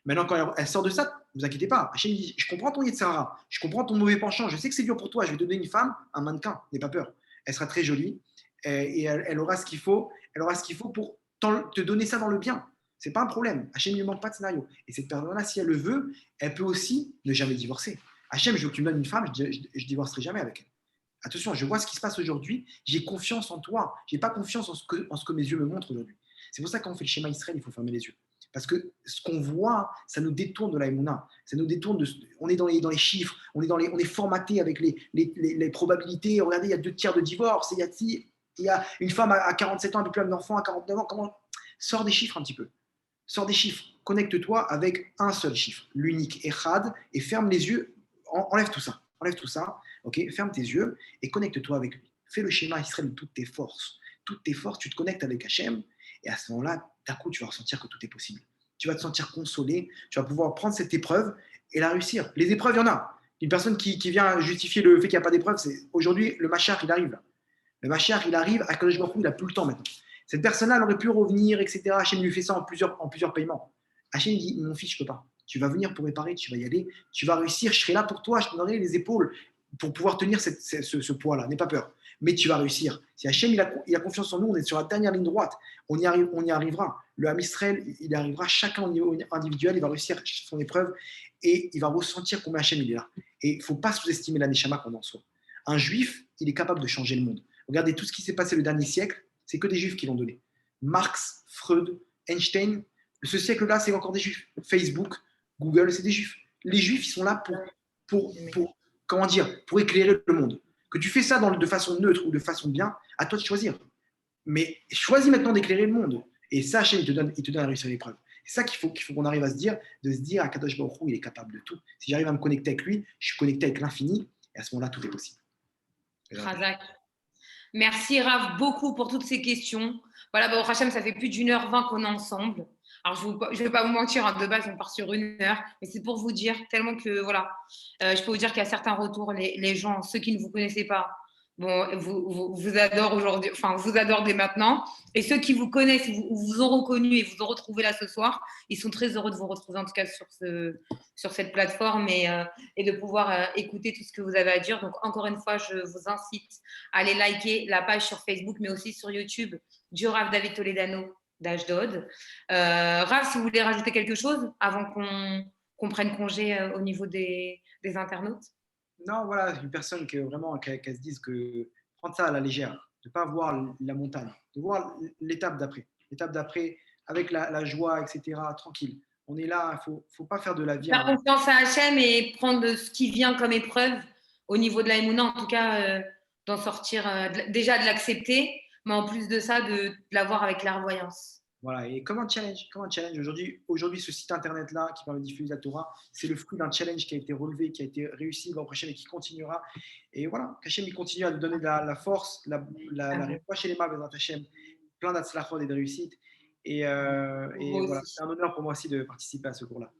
Maintenant, quand elle sort de ça, ne vous inquiétez pas. Hachem dit, je comprends ton Yetzirah, je comprends ton mauvais penchant. Je sais que c'est dur pour toi. Je vais te donner une femme, un mannequin. N'aie pas peur. Elle sera très jolie et elle aura ce qu'il faut. Elle aura ce qu'il faut pour te donner ça dans le bien. C'est pas un problème. Hachem ne lui manque pas de scénario. Et cette personne-là, si elle le veut, elle peut aussi ne jamais divorcer. Hachem, je veux que tu me donnes une femme, je ne divorcerai jamais avec elle. Attention, je vois ce qui se passe aujourd'hui, j'ai confiance en toi, je n'ai pas confiance en ce que mes yeux me montrent aujourd'hui. C'est pour ça que quand on fait le schéma Israël, il faut fermer les yeux. Parce que ce qu'on voit, ça nous détourne de la Emouna. Ça nous détourne on est dans les chiffres, on est formaté avec les probabilités. Regardez, il y a 2 tiers de divorce, il y a une femme à 47 ans, avec plein d'enfants à 49 ans. Sors des chiffres un petit peu. Sors des chiffres. Connecte-toi avec un seul chiffre, l'unique Echad, et ferme les yeux. Enlève tout ça, ok, ferme tes yeux et connecte-toi avec lui. Fais le schéma Israël de toutes tes forces. Toutes tes forces, tu te connectes avec Hachem et à ce moment-là, d'un coup, tu vas ressentir que tout est possible. Tu vas te sentir consolé, tu vas pouvoir prendre cette épreuve et la réussir. Les épreuves, il y en a. Une personne qui vient justifier le fait qu'il n'y a pas d'épreuve, c'est aujourd'hui, le Machar, il arrive là. Le Mashiach, il arrive, Akadosh Baruch Hu, il n'a plus le temps maintenant. Cette personne-là, elle aurait pu revenir, etc. Hachem lui fait ça en plusieurs paiements. Hachem dit, mon fils, je ne peux pas. Tu vas venir pour réparer, tu vas y aller, tu vas réussir, je serai là pour toi, je te donnerai les épaules pour pouvoir tenir ce poids-là. N'aie pas peur. Mais tu vas réussir. Si Hachem, il a confiance en nous, on est sur la dernière ligne droite. On y arrivera. Le Ham Israël, il arrivera, chacun au niveau individuel, il va réussir son épreuve et il va ressentir combien Hachem il est là. Et il ne faut pas sous-estimer la Neshama qu'on en soit. Un juif, il est capable de changer le monde. Regardez tout ce qui s'est passé le dernier siècle, c'est que des juifs qui l'ont donné. Marx, Freud, Einstein, ce siècle-là, c'est encore des juifs. Facebook, Google, c'est des juifs. Les juifs, ils sont là pour éclairer le monde. Que tu fais ça de façon neutre ou de façon bien, à toi de choisir. Mais choisis maintenant d'éclairer le monde. Et ça, Hachem, il te donne à réussir l'épreuve. C'est ça qu'il faut qu'on arrive à se dire, à Kadosh Baruch Hu, il est capable de tout. Si j'arrive à me connecter avec lui, je suis connecté avec l'infini, et à ce moment-là, tout est possible. Razak. Merci Rav beaucoup pour toutes ces questions. Voilà, bah, au Hachem, ça fait plus d'1h20 qu'on est ensemble. Alors, je ne vais pas vous mentir, hein, de base, on part sur 1 heure, mais c'est pour vous dire tellement que, voilà, je peux vous dire qu'il y a certains retours, les gens, ceux qui ne vous connaissaient pas, bon, vous adorent aujourd'hui, enfin, vous adorent dès maintenant. Et ceux qui vous connaissent, vous ont reconnu et vous ont retrouvé là ce soir, ils sont très heureux de vous retrouver, en tout cas, sur cette plateforme et de pouvoir écouter tout ce que vous avez à dire. Donc, encore une fois, je vous incite à aller liker la page sur Facebook, mais aussi sur YouTube du Rav David Toledano d'Ashdod. Rav, si vous voulez rajouter quelque chose avant qu'on prenne congé au niveau des internautes. Non, voilà, une personne qui se dise que prendre ça à la légère, de ne pas voir la montagne, de voir l'étape d'après, avec la joie, etc., tranquille. On est là, il ne faut pas faire de la vie. Faire confiance à Hachem et prendre ce qui vient comme épreuve au niveau de la Emouna, en tout cas, d'en sortir, déjà de l'accepter, mais en plus de ça, de l'avoir avec clairvoyance. Voilà, et comme un challenge aujourd'hui, ce site internet-là qui permet de diffuser la Torah, c'est le fruit d'un challenge qui a été relevé, qui a été réussi l'an prochain et qui continuera. Et voilà, Hachem, il continue à nous donner de la force, la réussite chez les mains, Hachem, plein d'atzlachot et de réussite. Et voilà, c'est un honneur pour moi aussi de participer à ce cours-là.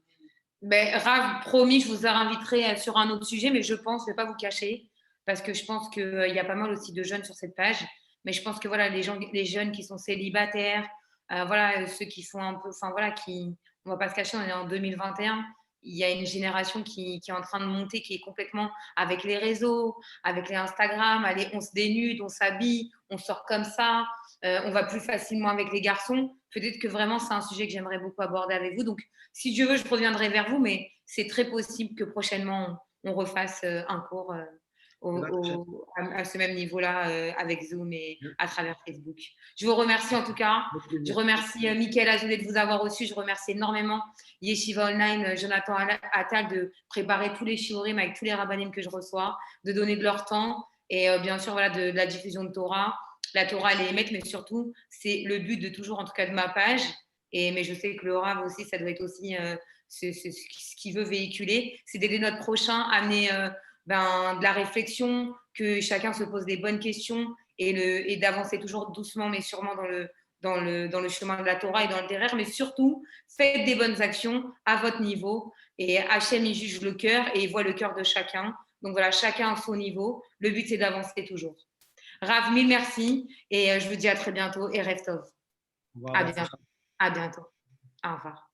Ben, Rav, promis, je vous inviterai sur un autre sujet, mais je ne vais pas vous cacher, parce que je pense qu'il y a pas mal aussi de jeunes sur cette page. Mais je pense que voilà, les jeunes qui sont célibataires, voilà, ceux qui font un peu, enfin voilà, on ne va pas se cacher, on est en 2021. Il y a une génération qui est en train de monter, qui est complètement avec les réseaux, avec les Instagram. Allez, on se dénude, on s'habille, on sort comme ça, on va plus facilement avec les garçons. Peut-être que vraiment, c'est un sujet que j'aimerais beaucoup aborder avec vous. Donc, si Dieu veut, je reviendrai vers vous, mais c'est très possible que prochainement, on refasse un cours à ce même niveau-là avec Zoom et à travers Facebook. Je vous remercie en tout cas. Je remercie Mickaël Azoulay de vous avoir reçu. Je remercie énormément Yeshiva Online, Jonathan Attal de préparer tous les shiurim avec tous les rabbanim que je reçois, de donner de leur temps et bien sûr voilà, de la diffusion de Torah. La Torah, elle est émettre, mais surtout, c'est le but de toujours, en tout cas de ma page. Mais je sais que le Rav aussi, ça doit être aussi ce qu'il veut véhiculer. C'est d'aider notre prochain à amener de la réflexion, que chacun se pose des bonnes questions et d'avancer toujours doucement mais sûrement dans le chemin de la Torah et dans le terrain, mais surtout, faites des bonnes actions à votre niveau et Hachem, il juge le cœur et il voit le cœur de chacun. Donc voilà, chacun à son niveau. Le but, c'est d'avancer toujours. Rav, mille merci et je vous dis à très bientôt et Rev Tov. À bientôt. Au revoir.